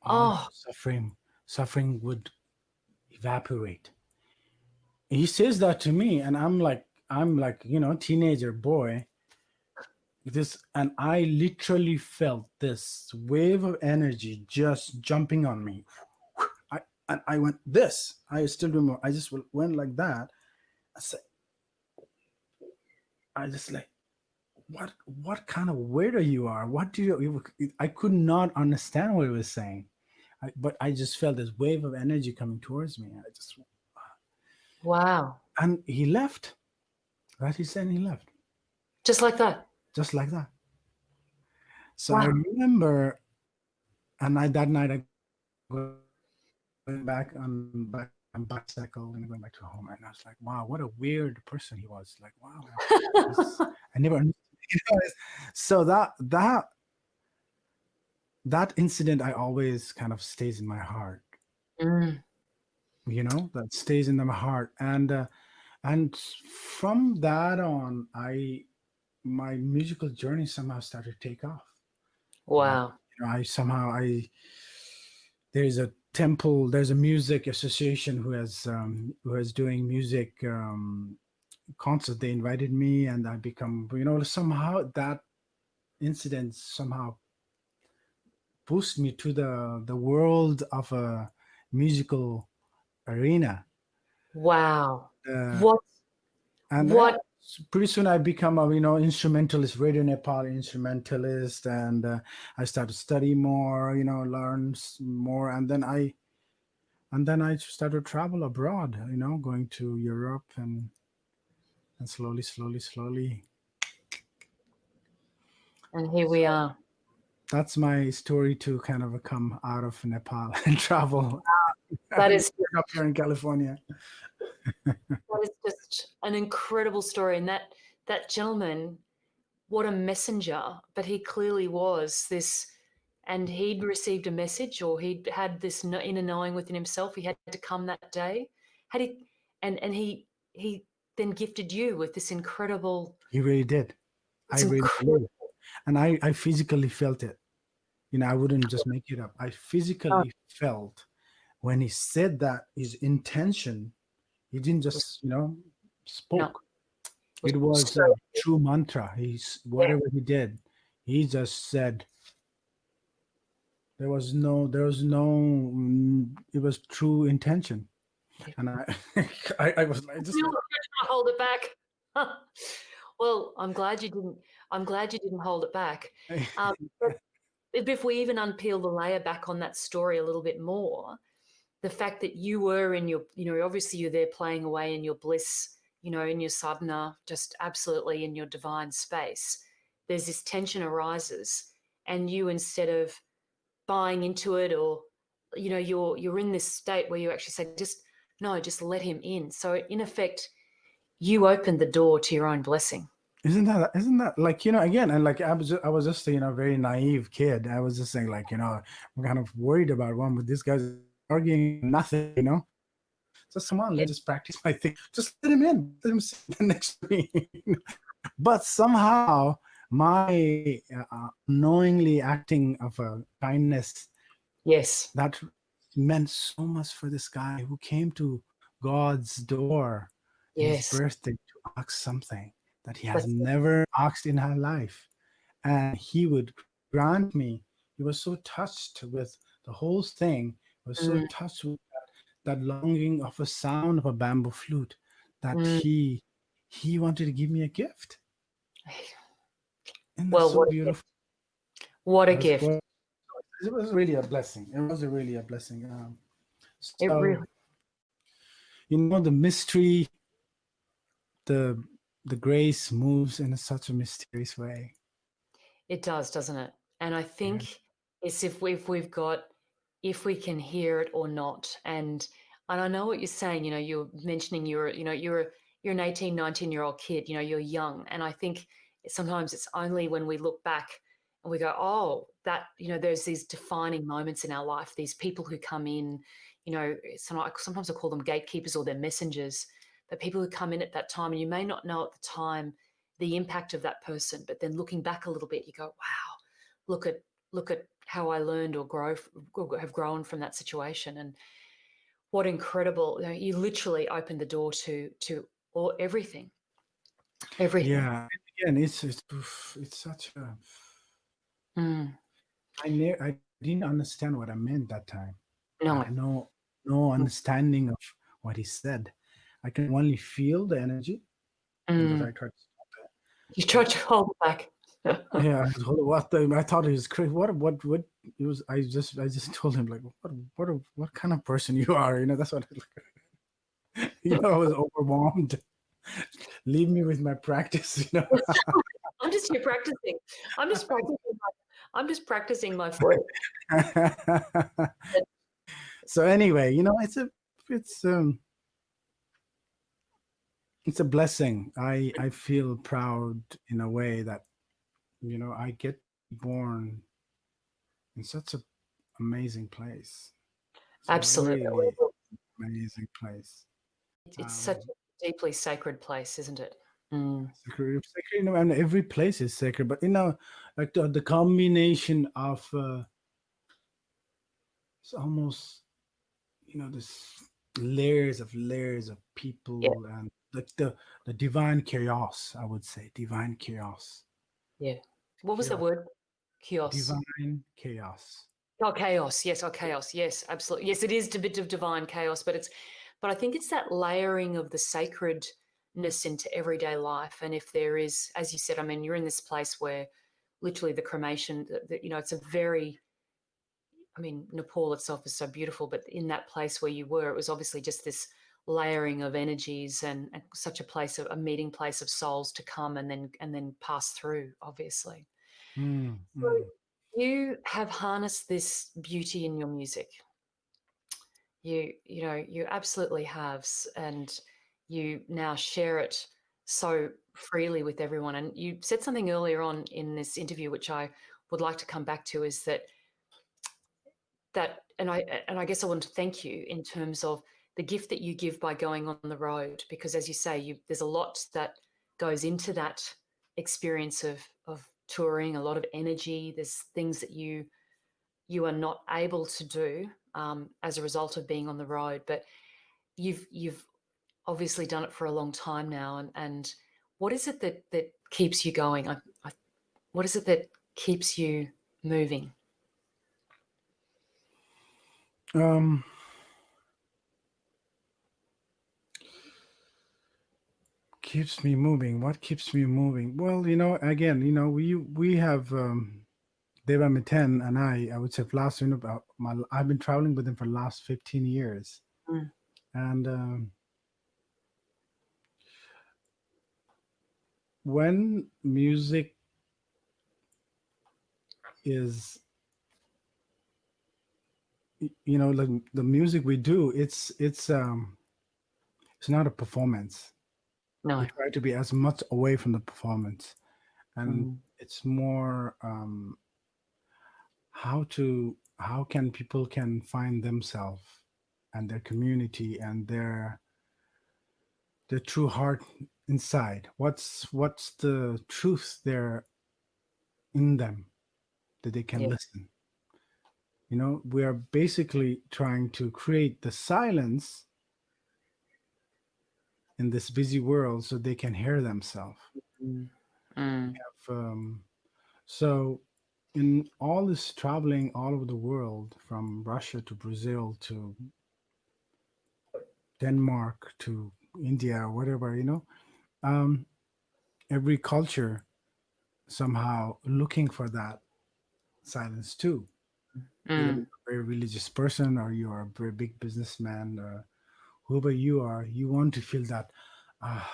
[SPEAKER 2] All suffering would evaporate. He says that to me, and I'm like, teenager boy. And I literally felt this wave of energy just jumping on me. I went this. I still remember. I just went like that. I just like, what kind of weirdo you are? What do you? I could not understand what he was saying, but I just felt this wave of energy coming towards me. I just,
[SPEAKER 1] wow.
[SPEAKER 2] And he left. Right, he said he left.
[SPEAKER 1] Just like that.
[SPEAKER 2] Just like that. So wow. I remember, and that night I went back on bicycle and going back to home, and I was like, wow, what a weird person he was. Like, wow, I never understood. So that incident, I always kind of stays in my heart. That stays in my heart, and from that on, my musical journey somehow started to take off.
[SPEAKER 1] Wow.
[SPEAKER 2] There's a temple, there's a music association who is doing music concert. They invited me, and I become, somehow that incident somehow pushed me to the world of a musical arena.
[SPEAKER 1] Wow.
[SPEAKER 2] Pretty soon I become a instrumentalist, Radio Nepal instrumentalist, and I started to study more, learn more, and then I started to travel abroad, going to Europe, and slowly.
[SPEAKER 1] And here we are.
[SPEAKER 2] that's my story to kind of come out of Nepal and travel
[SPEAKER 1] That
[SPEAKER 2] and
[SPEAKER 1] is
[SPEAKER 2] up here in California.
[SPEAKER 1] that is just an incredible story. And that gentleman, what a messenger, but he clearly was this, and he'd received a message, or he'd had this inner knowing within himself. He had to come that day. Had he, and he then gifted you with this incredible,
[SPEAKER 2] He really did. I
[SPEAKER 1] it's
[SPEAKER 2] really
[SPEAKER 1] incredible.
[SPEAKER 2] believe. And I physically felt it. I wouldn't just make it up. I physically felt when he said that his intention, he didn't just,
[SPEAKER 1] No,
[SPEAKER 2] spoke. It
[SPEAKER 1] was
[SPEAKER 2] was
[SPEAKER 1] so,
[SPEAKER 2] a true mantra.
[SPEAKER 1] yeah,
[SPEAKER 2] Whatever he did, he just said, it was true intention.
[SPEAKER 1] yeah.
[SPEAKER 2] And I was like, just
[SPEAKER 1] Still trying to hold it back. Well, I'm glad you didn't. I'm glad you didn't hold it back.
[SPEAKER 2] like,
[SPEAKER 1] But if we even unpeel the layer back on that story a little bit more, the fact that you were in your, obviously you're there playing away in your bliss, in your sadhana, just absolutely in your divine space. There's this tension arises, and you, instead of buying into it, or you're in this state where you actually say, just let him in. So in effect, you opened the door to your own blessing.
[SPEAKER 2] isn't that like, again, and like I was just a, very naive kid. I was just saying, like, I'm kind of worried about one with this guy's arguing nothing. Just come on,
[SPEAKER 1] Yeah.
[SPEAKER 2] let's just practice my thing. Just let him in. Let him sit next to me. But somehow my knowingly acting of a kindness
[SPEAKER 1] Yes.
[SPEAKER 2] that meant so much for this guy who came to God's door in his
[SPEAKER 1] Yes.
[SPEAKER 2] birthday to ask something that he has
[SPEAKER 1] That's
[SPEAKER 2] never asked in her life. And he would grant me. He was so touched with the whole thing. He was so
[SPEAKER 1] mm,
[SPEAKER 2] touched with that longing of a sound of a bamboo flute that
[SPEAKER 1] mm.
[SPEAKER 2] he wanted to give me a gift. And that's
[SPEAKER 1] Well,
[SPEAKER 2] so beautiful.
[SPEAKER 1] what a
[SPEAKER 2] It was,
[SPEAKER 1] gift.
[SPEAKER 2] it was really a blessing. It was really a blessing.
[SPEAKER 1] It
[SPEAKER 2] So
[SPEAKER 1] really,
[SPEAKER 2] the mystery, the the grace moves in such a mysterious way.
[SPEAKER 1] it does, doesn't it? And I
[SPEAKER 2] Yeah.
[SPEAKER 1] think it's if we can hear it or not. And I know what you're saying. You're mentioning you're an 18, 19-year-old kid. You're young, and I think sometimes it's only when we look back and we go, oh, that there's these defining moments in our life. These people who come in, sometimes I call them gatekeepers, or they're messengers. But people who come in at that time, and you may not know at the time the impact of that person, but then looking back a little bit, you go, wow, look at how I learned or have grown from that situation. And what incredible, you literally opened the door to all everything.
[SPEAKER 2] Yeah. And again, it's such a.
[SPEAKER 1] Mm,
[SPEAKER 2] I didn't understand what I meant that time. I
[SPEAKER 1] no.
[SPEAKER 2] had no understanding of what he said. I can only feel the energy, and that
[SPEAKER 1] Mm.
[SPEAKER 2] I tried to stop it.
[SPEAKER 1] You
[SPEAKER 2] But
[SPEAKER 1] tried to hold it back.
[SPEAKER 2] yeah, I thought he was crazy. What it was? I just told him, like, what kind of person you are? That's what. I was overwhelmed. Leave me with my practice.
[SPEAKER 1] I'm just here practicing. I'm just practicing. I'm just practicing my foot.
[SPEAKER 2] So anyway, it's it's a blessing. I feel proud in a way that I get born in such a amazing place. It's a
[SPEAKER 1] Absolutely.
[SPEAKER 2] really amazing place.
[SPEAKER 1] It's such
[SPEAKER 2] Um,
[SPEAKER 1] a deeply sacred place, isn't it? Mm.
[SPEAKER 2] sacred, and every place is sacred. But like the combination of it's almost this layers of
[SPEAKER 1] Yeah.
[SPEAKER 2] people, and like the divine chaos. I would say divine chaos.
[SPEAKER 1] Yeah. What was the
[SPEAKER 2] Chaos.
[SPEAKER 1] word? Chaos.
[SPEAKER 2] Divine chaos.
[SPEAKER 1] Oh, chaos. Yes. Oh, chaos. Yes, absolutely. Yes, it is a bit of divine chaos, but I think it's that layering of the sacredness into everyday life. And if there is, as you said, I mean, you're in this place where literally the cremation, it's a very, I mean, Nepal itself is so beautiful, but in that place where you were, it was obviously just this layering of energies, and such a meeting place of souls to come and then pass through, obviously.
[SPEAKER 2] Mm,
[SPEAKER 1] So,
[SPEAKER 2] mm.
[SPEAKER 1] You have harnessed this beauty in your music. You absolutely have, and you now share it so freely with everyone. And you said something earlier on in this interview, which I would like to come back to, is and I guess I want to thank you in terms of the gift that you give by going on the road, because as you say, there's a lot that goes into that experience of touring, a lot of energy. There's things that you are not able to do as a result of being on the road, but you've obviously done it for a long time now. And what is it that keeps you going? What is it that keeps you moving?
[SPEAKER 2] Um, keeps me moving. What keeps me moving? Well, again, we have Deva Miten and I would say for last, about I've been traveling with him for the last 15 years.
[SPEAKER 1] Mm.
[SPEAKER 2] And when music is, like the music we do, it's not a performance.
[SPEAKER 1] No.
[SPEAKER 2] We try to be as much away from the performance, and
[SPEAKER 1] Mm.
[SPEAKER 2] it's more how can people can find themselves and their community and their true heart inside. What's the truth there in them that they can
[SPEAKER 1] Yeah.
[SPEAKER 2] listen. We are basically trying to create the silence in this busy world so they can hear themselves.
[SPEAKER 1] Mm. Mm.
[SPEAKER 2] So in all this traveling all over the world, from Russia to Brazil to Denmark to India or whatever, um, every culture somehow looking for that silence too. Either
[SPEAKER 1] Mm.
[SPEAKER 2] you're a very religious person or you are a very big businessman or whoever you are, you want to feel that. Ah,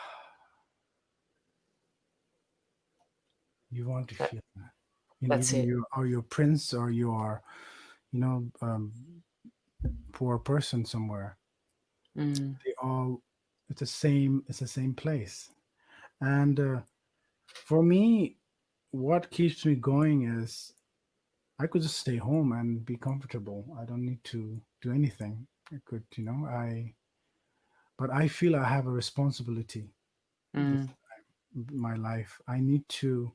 [SPEAKER 2] you want to
[SPEAKER 1] That,
[SPEAKER 2] feel that.
[SPEAKER 1] that's
[SPEAKER 2] Even
[SPEAKER 1] it.
[SPEAKER 2] you are your prince or you are, you know, um, poor person somewhere.
[SPEAKER 1] Mm.
[SPEAKER 2] They all, it's the same. It's the same place. And for me, what keeps me going is I could just stay home and be comfortable. I don't need to do anything. I could, but I feel I have a responsibility this
[SPEAKER 1] Mm.
[SPEAKER 2] my life. I need to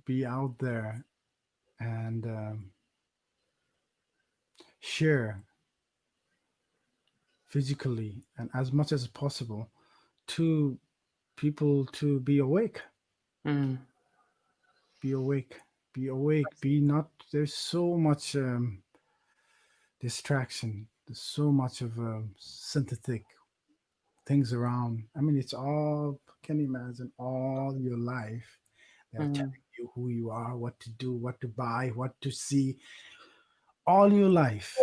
[SPEAKER 2] be out there and share physically and as much as possible to people to be awake,
[SPEAKER 1] Mm.
[SPEAKER 2] be awake, be awake, be not. There's so much distraction. There's so much of synthetic things around. I mean, it's all. Can you imagine all your life? They are
[SPEAKER 1] Mm.
[SPEAKER 2] telling you who you are, what to do, what to buy, what to see. All your life,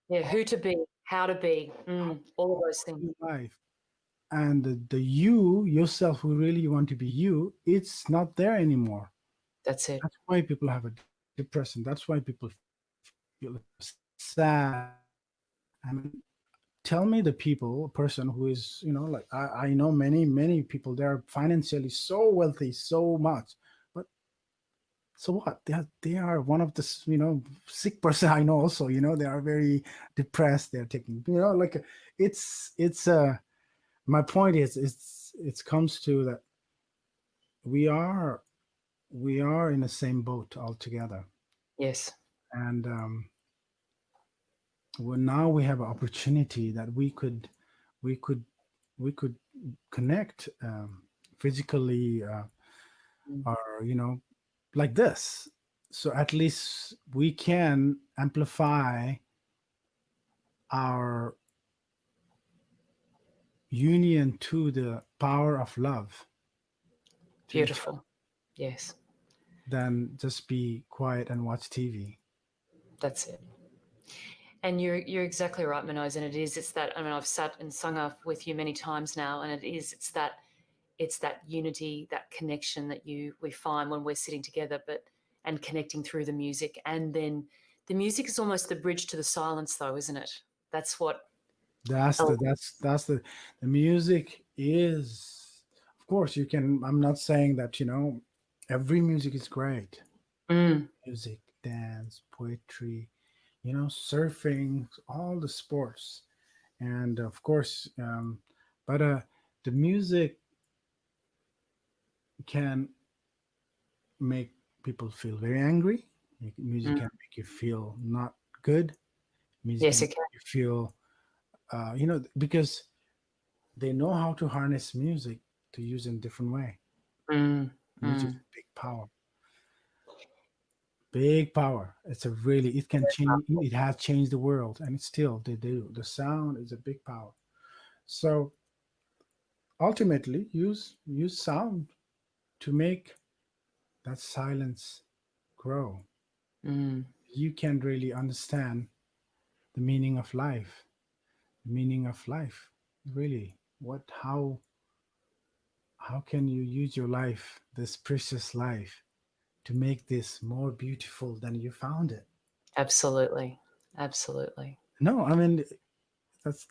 [SPEAKER 1] Yeah, who to be, how to be, all of
[SPEAKER 2] all
[SPEAKER 1] those things.
[SPEAKER 2] your life, and the you yourself who really want to be you, it's not there anymore.
[SPEAKER 1] That's it.
[SPEAKER 2] That's why people have a depression. That's why people feel sad. I mean, tell me the people, a person who is, like I know many people. They're financially so wealthy, so much, but so what? They are one of the sick person I know. Also, they are very depressed. They're taking, like it's. My point is, it comes to that we are in the same boat altogether,
[SPEAKER 1] Yes.
[SPEAKER 2] and well, now we have an opportunity that we could we could connect physically
[SPEAKER 1] Mm.
[SPEAKER 2] or like this, so at least we can amplify our union to the power of love to each other
[SPEAKER 1] Beautiful. Yes,
[SPEAKER 2] than just be quiet and watch TV.
[SPEAKER 1] that's it. And you're exactly right, Manose. And it's that. I mean, I've sat and sung up with you many times now, and it's that it's that unity, that connection that we find when we're sitting together, and connecting through the music. And then the music is almost the bridge to the silence, though, isn't it? That's what.
[SPEAKER 2] That's the music is, of course, you can, I'm not saying that, every music is great.
[SPEAKER 1] Mm,
[SPEAKER 2] Music, dance, poetry, surfing, all the sports. And of course, but the music can make people feel very angry. Music
[SPEAKER 1] mm.
[SPEAKER 2] can make you feel not good. Music can
[SPEAKER 1] Yes, it
[SPEAKER 2] make you feel, because they know how to harness music to use in different way.
[SPEAKER 1] can.
[SPEAKER 2] Music is big power, big power. It's a really, it can change, it has changed the world, and it's still they do. The sound is a big power. So ultimately, use sound to make that silence grow.
[SPEAKER 1] Mm,
[SPEAKER 2] You can really understand the meaning of life. The meaning of life, really. How can you use your life, this precious life, to make this more beautiful than you found it?
[SPEAKER 1] absolutely. Absolutely.
[SPEAKER 2] No, I mean,
[SPEAKER 1] It,
[SPEAKER 2] that's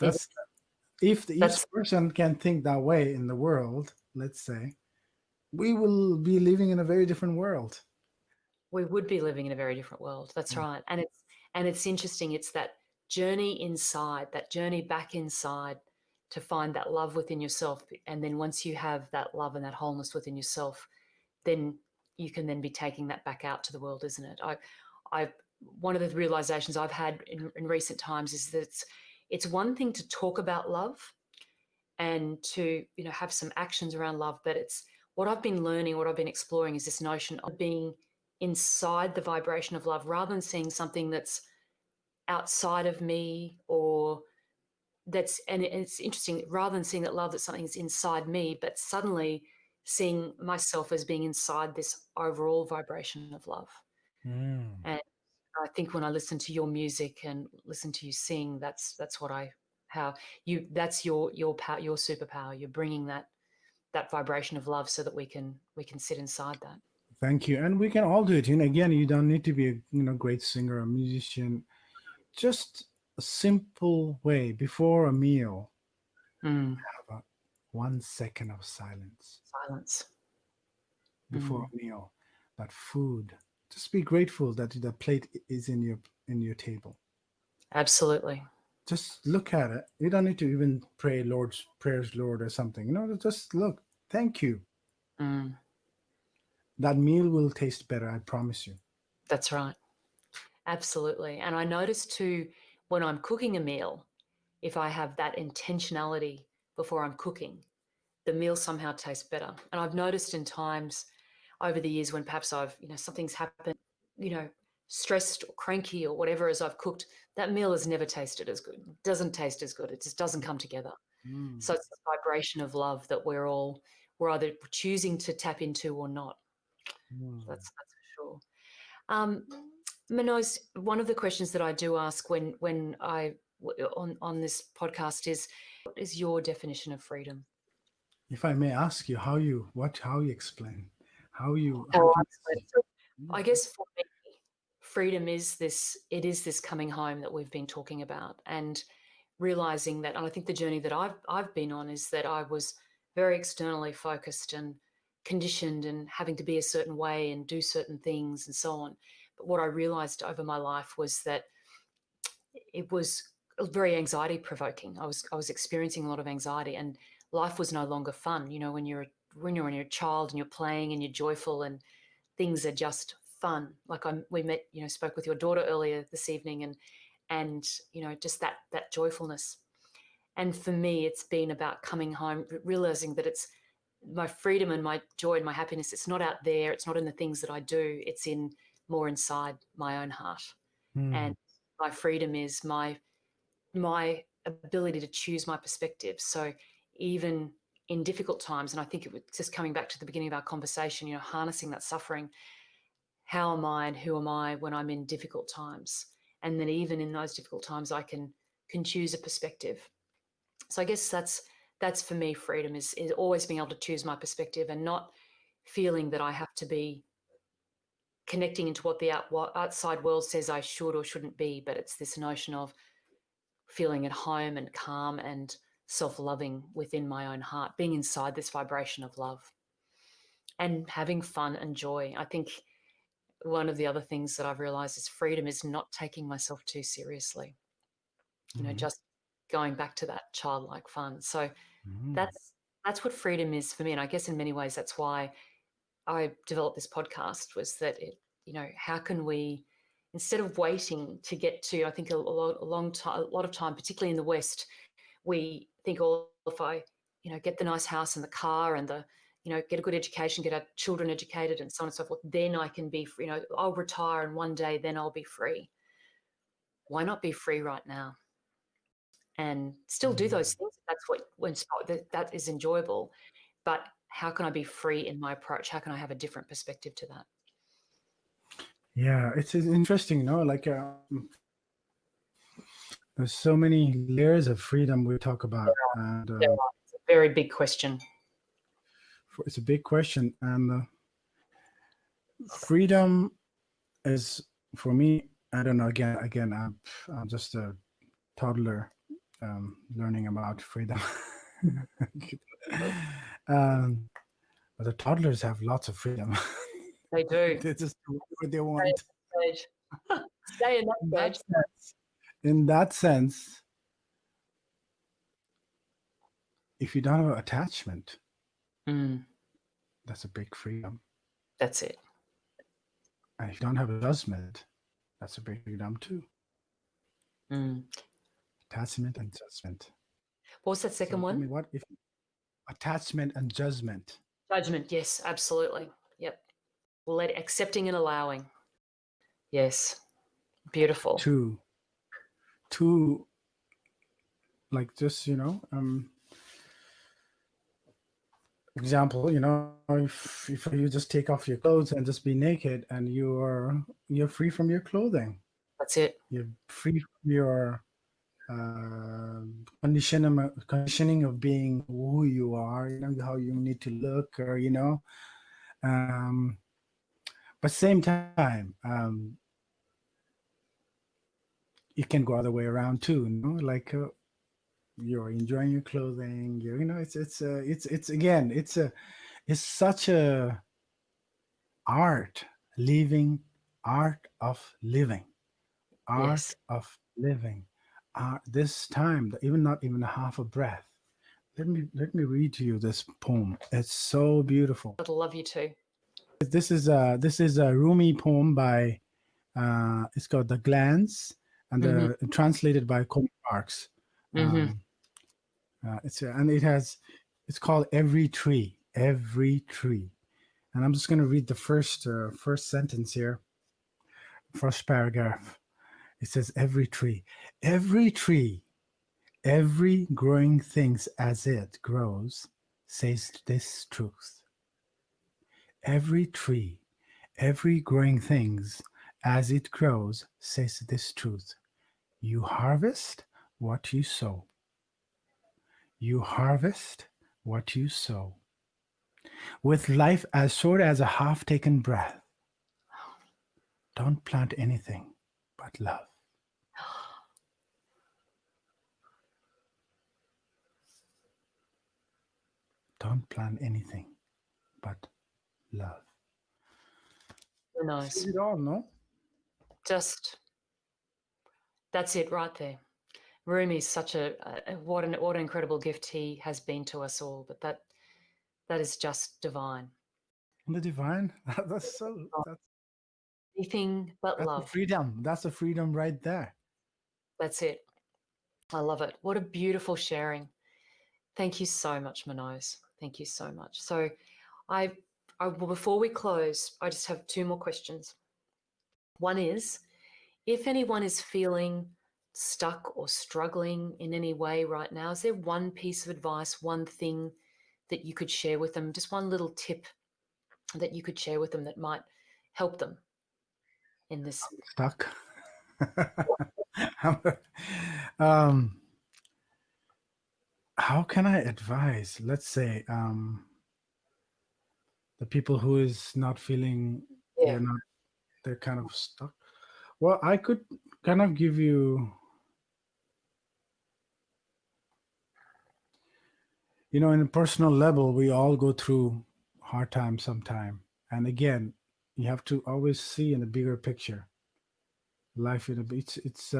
[SPEAKER 2] if each
[SPEAKER 1] that's
[SPEAKER 2] person can think that way in the world, let's say, we will be living in a very different world.
[SPEAKER 1] we would be living in a very different world. That's
[SPEAKER 2] Yeah.
[SPEAKER 1] right. And it's interesting. It's that journey inside, that journey back inside to find that love within yourself. And then once you have that love and that wholeness within yourself, then you can then be taking that back out to the world, isn't it? I one of the realizations I've had in recent times is that it's one thing to talk about love and to have some actions around love, but it's what I've been learning, what I've been exploring is this notion of being inside the vibration of love rather than seeing something that's outside of me or and it's interesting, rather than seeing that love that's something that's inside me, but suddenly seeing myself as being inside this overall vibration of love.
[SPEAKER 2] Mm.
[SPEAKER 1] And I think when I listen to your music and listen to you sing, that's what I how you that's your power, your superpower. You're bringing that vibration of love so that we can sit inside that.
[SPEAKER 2] Thank you. And we can all do it. Again, you don't need to be a great singer or musician. Just a simple way before a meal,
[SPEAKER 1] Mm,
[SPEAKER 2] have a 1 second of silence
[SPEAKER 1] silence.
[SPEAKER 2] before
[SPEAKER 1] Mm,
[SPEAKER 2] a meal. That food. Just be grateful that the plate is in your table.
[SPEAKER 1] absolutely.
[SPEAKER 2] Just look at it. You don't need to even pray Lord's prayers, Lord, or something. Just look. Thank you.
[SPEAKER 1] Mm,
[SPEAKER 2] That meal will taste better. I promise you.
[SPEAKER 1] that's right. Absolutely. And I notice too, when I'm cooking a meal, if I have that intentionality before I'm cooking, the meal somehow tastes better. And I've noticed in times over the years when perhaps something's happened, you know, stressed or cranky or whatever as I've cooked, that meal has never tasted as good. It doesn't taste as good. It just doesn't come together.
[SPEAKER 2] Mm.
[SPEAKER 1] So it's this vibration of love that we're either choosing to tap into or not.
[SPEAKER 2] Mm.
[SPEAKER 1] That's for sure. Um, Manose, one of the questions that I do ask when on this podcast is, what is your definition of freedom?
[SPEAKER 2] If I may ask you, how you explain, how
[SPEAKER 1] Oh,
[SPEAKER 2] do you
[SPEAKER 1] absolutely.
[SPEAKER 2] see?
[SPEAKER 1] So I
[SPEAKER 2] Mm.
[SPEAKER 1] guess for me, freedom is this coming home that we've been talking about, and realizing that. And I think the journey that I've been on is that I was very externally focused and conditioned and having to be a certain way and do certain things and so on. But what I realized over my life was that it was very anxiety provoking. I was experiencing a lot of anxiety, and life was no longer fun. When you're a child and you're playing and you're joyful and things are just fun. Like we met, spoke with your daughter earlier this evening, and just that joyfulness. And for me, it's been about coming home, realizing that it's my freedom and my joy and my happiness. It's not out there. It's not in the things that I do. It's in more inside my own heart.
[SPEAKER 2] Mm.
[SPEAKER 1] And my freedom is my ability to choose my perspective. So even in difficult times, and I think it was just coming back to the beginning of our conversation, harnessing that suffering. How am I and who am I when I'm in difficult times? And then even in those difficult times, I can choose a perspective. So I guess that's for me, freedom is always being able to choose my perspective and not feeling that I have to be connecting into what the outside world says I should or shouldn't be. But it's this notion of feeling at home and calm and self-loving within my own heart, being inside this vibration of love and having fun and joy. I think one of the other things that I've realized is freedom is not taking myself too seriously, just going back to that childlike fun. So that's what freedom is for me. And I guess in many ways, that's why I developed this podcast, was that how can we, instead of waiting to get to, I think a lot of time, particularly in the West, we think, if I, get the nice house and the car and the, get a good education, get our children educated and so on and so forth, then I can be free, I'll retire and one day then I'll be free. Why not be free right now? And still do those things. That's that is enjoyable. But how can I be free in my approach? How can I have a different perspective to that?
[SPEAKER 2] Yeah, it's interesting, like there's so many layers of freedom we talk about, and
[SPEAKER 1] it's a very big question.
[SPEAKER 2] It's a big question, and freedom is, for me, I don't know. Again, I'm just a toddler learning about freedom. But the toddlers have lots of freedom.
[SPEAKER 1] They do.
[SPEAKER 2] They just do what they want.
[SPEAKER 1] Stay in that stage.
[SPEAKER 2] In that sense, if you don't have attachment, that's a big freedom.
[SPEAKER 1] That's it.
[SPEAKER 2] And if you don't have judgment, that's a big freedom too. Attachment and judgment.
[SPEAKER 1] What was that second one?
[SPEAKER 2] What if attachment and judgment?
[SPEAKER 1] Judgment, yes, absolutely. Yep. Accepting and allowing. Yes. Beautiful.
[SPEAKER 2] Two, like just, example, if you just take off your clothes and just be naked, and you're free from your clothing.
[SPEAKER 1] That's it.
[SPEAKER 2] You're free from your conditioning of being who you are, how you need to look, or but same time, it can go other way around too, like you're enjoying your clothing, it's such a art of living.
[SPEAKER 1] Yes.
[SPEAKER 2] Of living. This time, even not even a half a breath. Let me read to you this poem. It's so beautiful.
[SPEAKER 1] I'd love you too.
[SPEAKER 2] This is a Rumi poem by it's called The Glance, and translated by Coleman Parks. It's called Every Tree, and I'm just going to read the first sentence here, first paragraph. It says, every tree, every growing thing as it grows says this truth. Every tree, every growing things as it grows says this truth. You harvest what you sow. You harvest what you sow. With life as short as a half-taken breath, don't plant anything but love. Don't plant anything but love.
[SPEAKER 1] Nice.
[SPEAKER 2] It all, no?
[SPEAKER 1] Just, that's it right there. Rumi's such what an incredible gift he has been to us all. But that is just divine.
[SPEAKER 2] The divine. That's
[SPEAKER 1] anything but love.
[SPEAKER 2] Freedom. That's a freedom right there.
[SPEAKER 1] That's it. I love it. What a beautiful sharing. Thank you so much, Munoz. Thank you so much. So well, before we close, I just have two more questions. One is, if anyone is feeling stuck or struggling in any way right now, is there one piece of advice, one thing that you could share with them, just one little tip that you could share with them that might help them in this?
[SPEAKER 2] Stuck. how can I advise? Let's say the people who is not feeling
[SPEAKER 1] Yeah.
[SPEAKER 2] they're kind of stuck. Well, I could kind of give you, in a personal level, we all go through hard times sometime. And again, you have to always see in the bigger picture. Life in a it's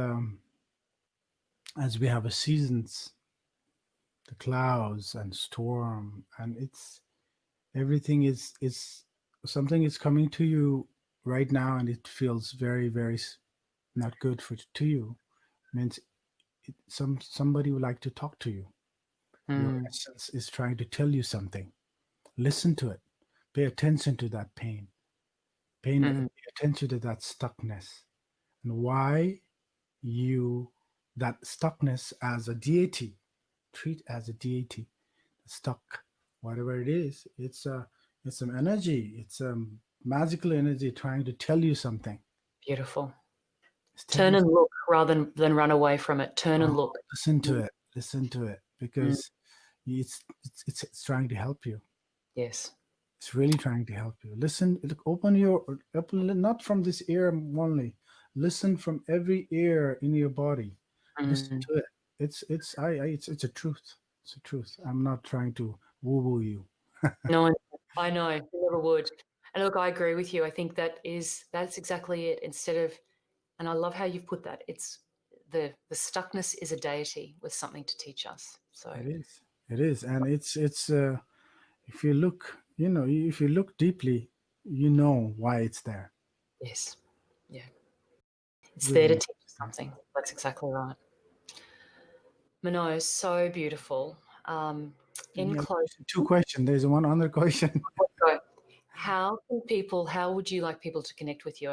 [SPEAKER 2] as we have a seasons, the clouds and storm, and it's everything is something is coming to you right now, and it feels very very not good for to you. Means somebody would like to talk to you. Your
[SPEAKER 1] Mm,
[SPEAKER 2] essence is trying to tell you something. Listen to it. Pay attention to that pain.
[SPEAKER 1] mm,
[SPEAKER 2] Pay attention to that stuckness, and why you that stuckness as a deity. Treat as a deity. Stuck, whatever it is, it's some energy. It's a magical energy trying to tell you something.
[SPEAKER 1] beautiful.
[SPEAKER 2] It's
[SPEAKER 1] Turn
[SPEAKER 2] telling.
[SPEAKER 1] and look rather than run away from it. Turn and
[SPEAKER 2] Oh,
[SPEAKER 1] look.
[SPEAKER 2] listen to
[SPEAKER 1] Mm,
[SPEAKER 2] it. Listen to it
[SPEAKER 1] mm,
[SPEAKER 2] because it's trying to help you.
[SPEAKER 1] yes.
[SPEAKER 2] It's really trying to help you. Listen, open, not from this ear only. Listen from every ear in your body. Listen
[SPEAKER 1] Mm.
[SPEAKER 2] to it. It's a truth. It's a truth. I'm not trying to woo woo you.
[SPEAKER 1] No, I know. You never would. And look, I agree with you. I think that's exactly it. Instead of, and I love how you've put that. It's the stuckness is a deity with something to teach us. So
[SPEAKER 2] It is. It is, and it's. If you look, if you look deeply, you know why it's there.
[SPEAKER 1] yes, yeah, it's there to
[SPEAKER 2] Really.
[SPEAKER 1] teach us something. That's exactly right. Manoj, so beautiful. In
[SPEAKER 2] Yeah,
[SPEAKER 1] closing,
[SPEAKER 2] two questions. There's one other question.
[SPEAKER 1] so how would you like people to connect with you,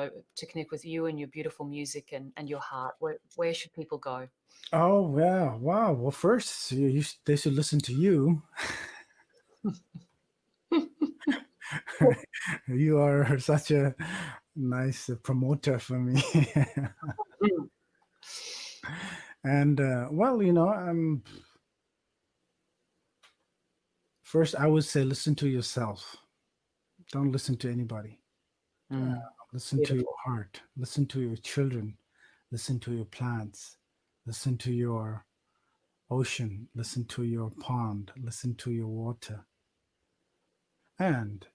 [SPEAKER 1] and your beautiful music and your heart? Where should people go?
[SPEAKER 2] Oh wow, wow. Well, first they should listen to you. You are such a nice promoter for me.
[SPEAKER 1] Mm,
[SPEAKER 2] And well, first I would say listen to yourself. Don't listen to anybody. Uh,
[SPEAKER 1] mm,
[SPEAKER 2] Listen to your
[SPEAKER 1] beautiful.
[SPEAKER 2] heart. Listen to your children. Listen to your plants. Listen to your ocean. Listen to your pond. Listen to your water. And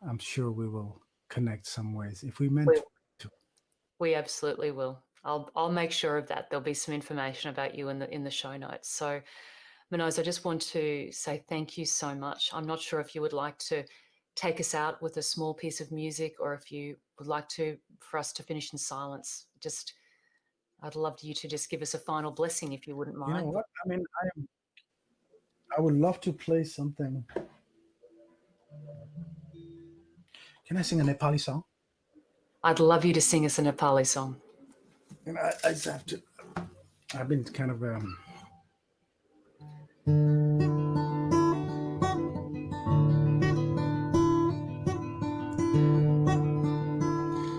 [SPEAKER 2] I'm sure we will connect some ways if we meant
[SPEAKER 1] We
[SPEAKER 2] to.
[SPEAKER 1] we absolutely will. I'll make sure of that. There'll be some information about you in the show notes. So, Manoj, I just want to say thank you so much. I'm not sure if you would like to take us out with a small piece of music, or if you would like to for us to finish in silence. Just I'd love you to just give us a final blessing if you wouldn't
[SPEAKER 2] You know
[SPEAKER 1] mind.
[SPEAKER 2] what? I mean, I would love to play something. Can I sing a Nepali song?
[SPEAKER 1] I'd love you to sing us a Nepali song.
[SPEAKER 2] I just have to. I've been kind of.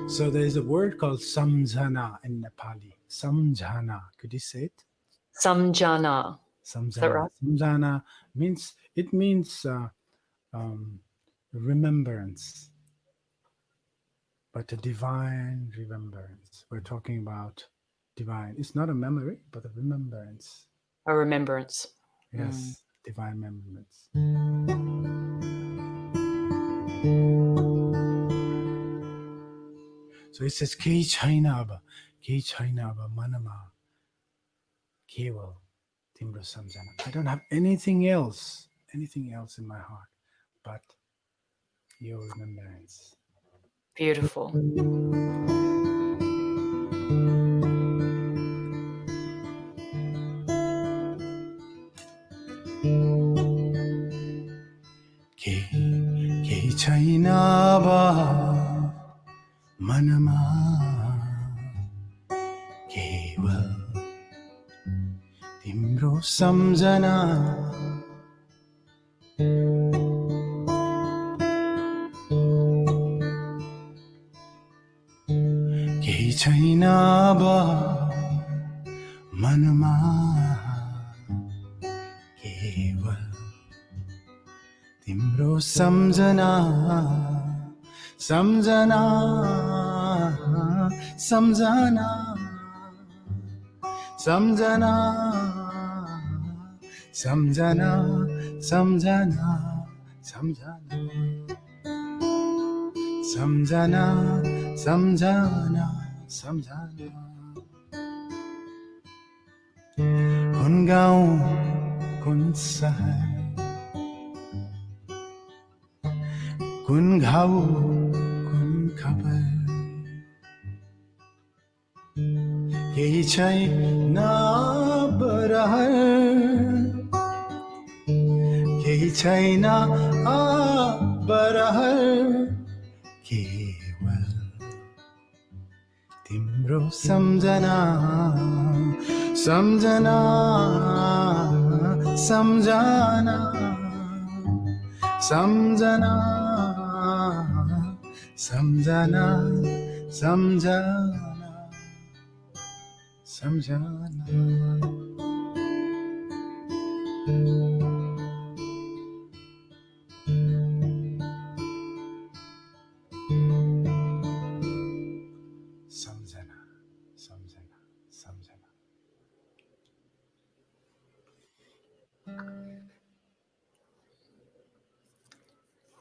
[SPEAKER 2] So there's a word called samjhana in Nepali. Samjhana. Could you say it?
[SPEAKER 1] Samjana. Is that
[SPEAKER 2] Samjhana.
[SPEAKER 1] right?
[SPEAKER 2] Samjhana means um, remembrance, but a divine remembrance. We're talking about divine. It's not a memory, but a remembrance.
[SPEAKER 1] A remembrance. Mm.
[SPEAKER 2] Yes, divine remembrance. So it says, "Kehi chaina aba, kehi chaina aba manama, keval timro samjhana." I don't have anything else in my heart, but your remembrance.
[SPEAKER 1] Beautiful.
[SPEAKER 2] Kehi chaina aba manama, keval timro samjhana. केही छैन अब मनमा तिम्रो सम्झना सम्झना सम्झना सम्झना सम्झना सम्झना सम्झना सम्झना सम्झना सम्झना कुन गाउँ कुन सहर कुन घाउ कुन खबर केही छैन बरहर केही छैन बरहर केवल तिम्रो सम्झना सम्झना सम्झना सम्झना सम्झना सम्झना सम्झना सम्झना सम्झना सम्झना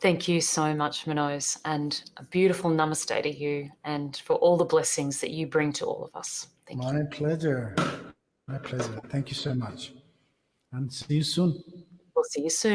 [SPEAKER 1] Thank you so much, Munoz, and a beautiful namaste to you and for all the blessings that you bring to all of us. Thank you.
[SPEAKER 2] My pleasure. My pleasure. Thank you so much. And see you soon.
[SPEAKER 1] We'll see you soon.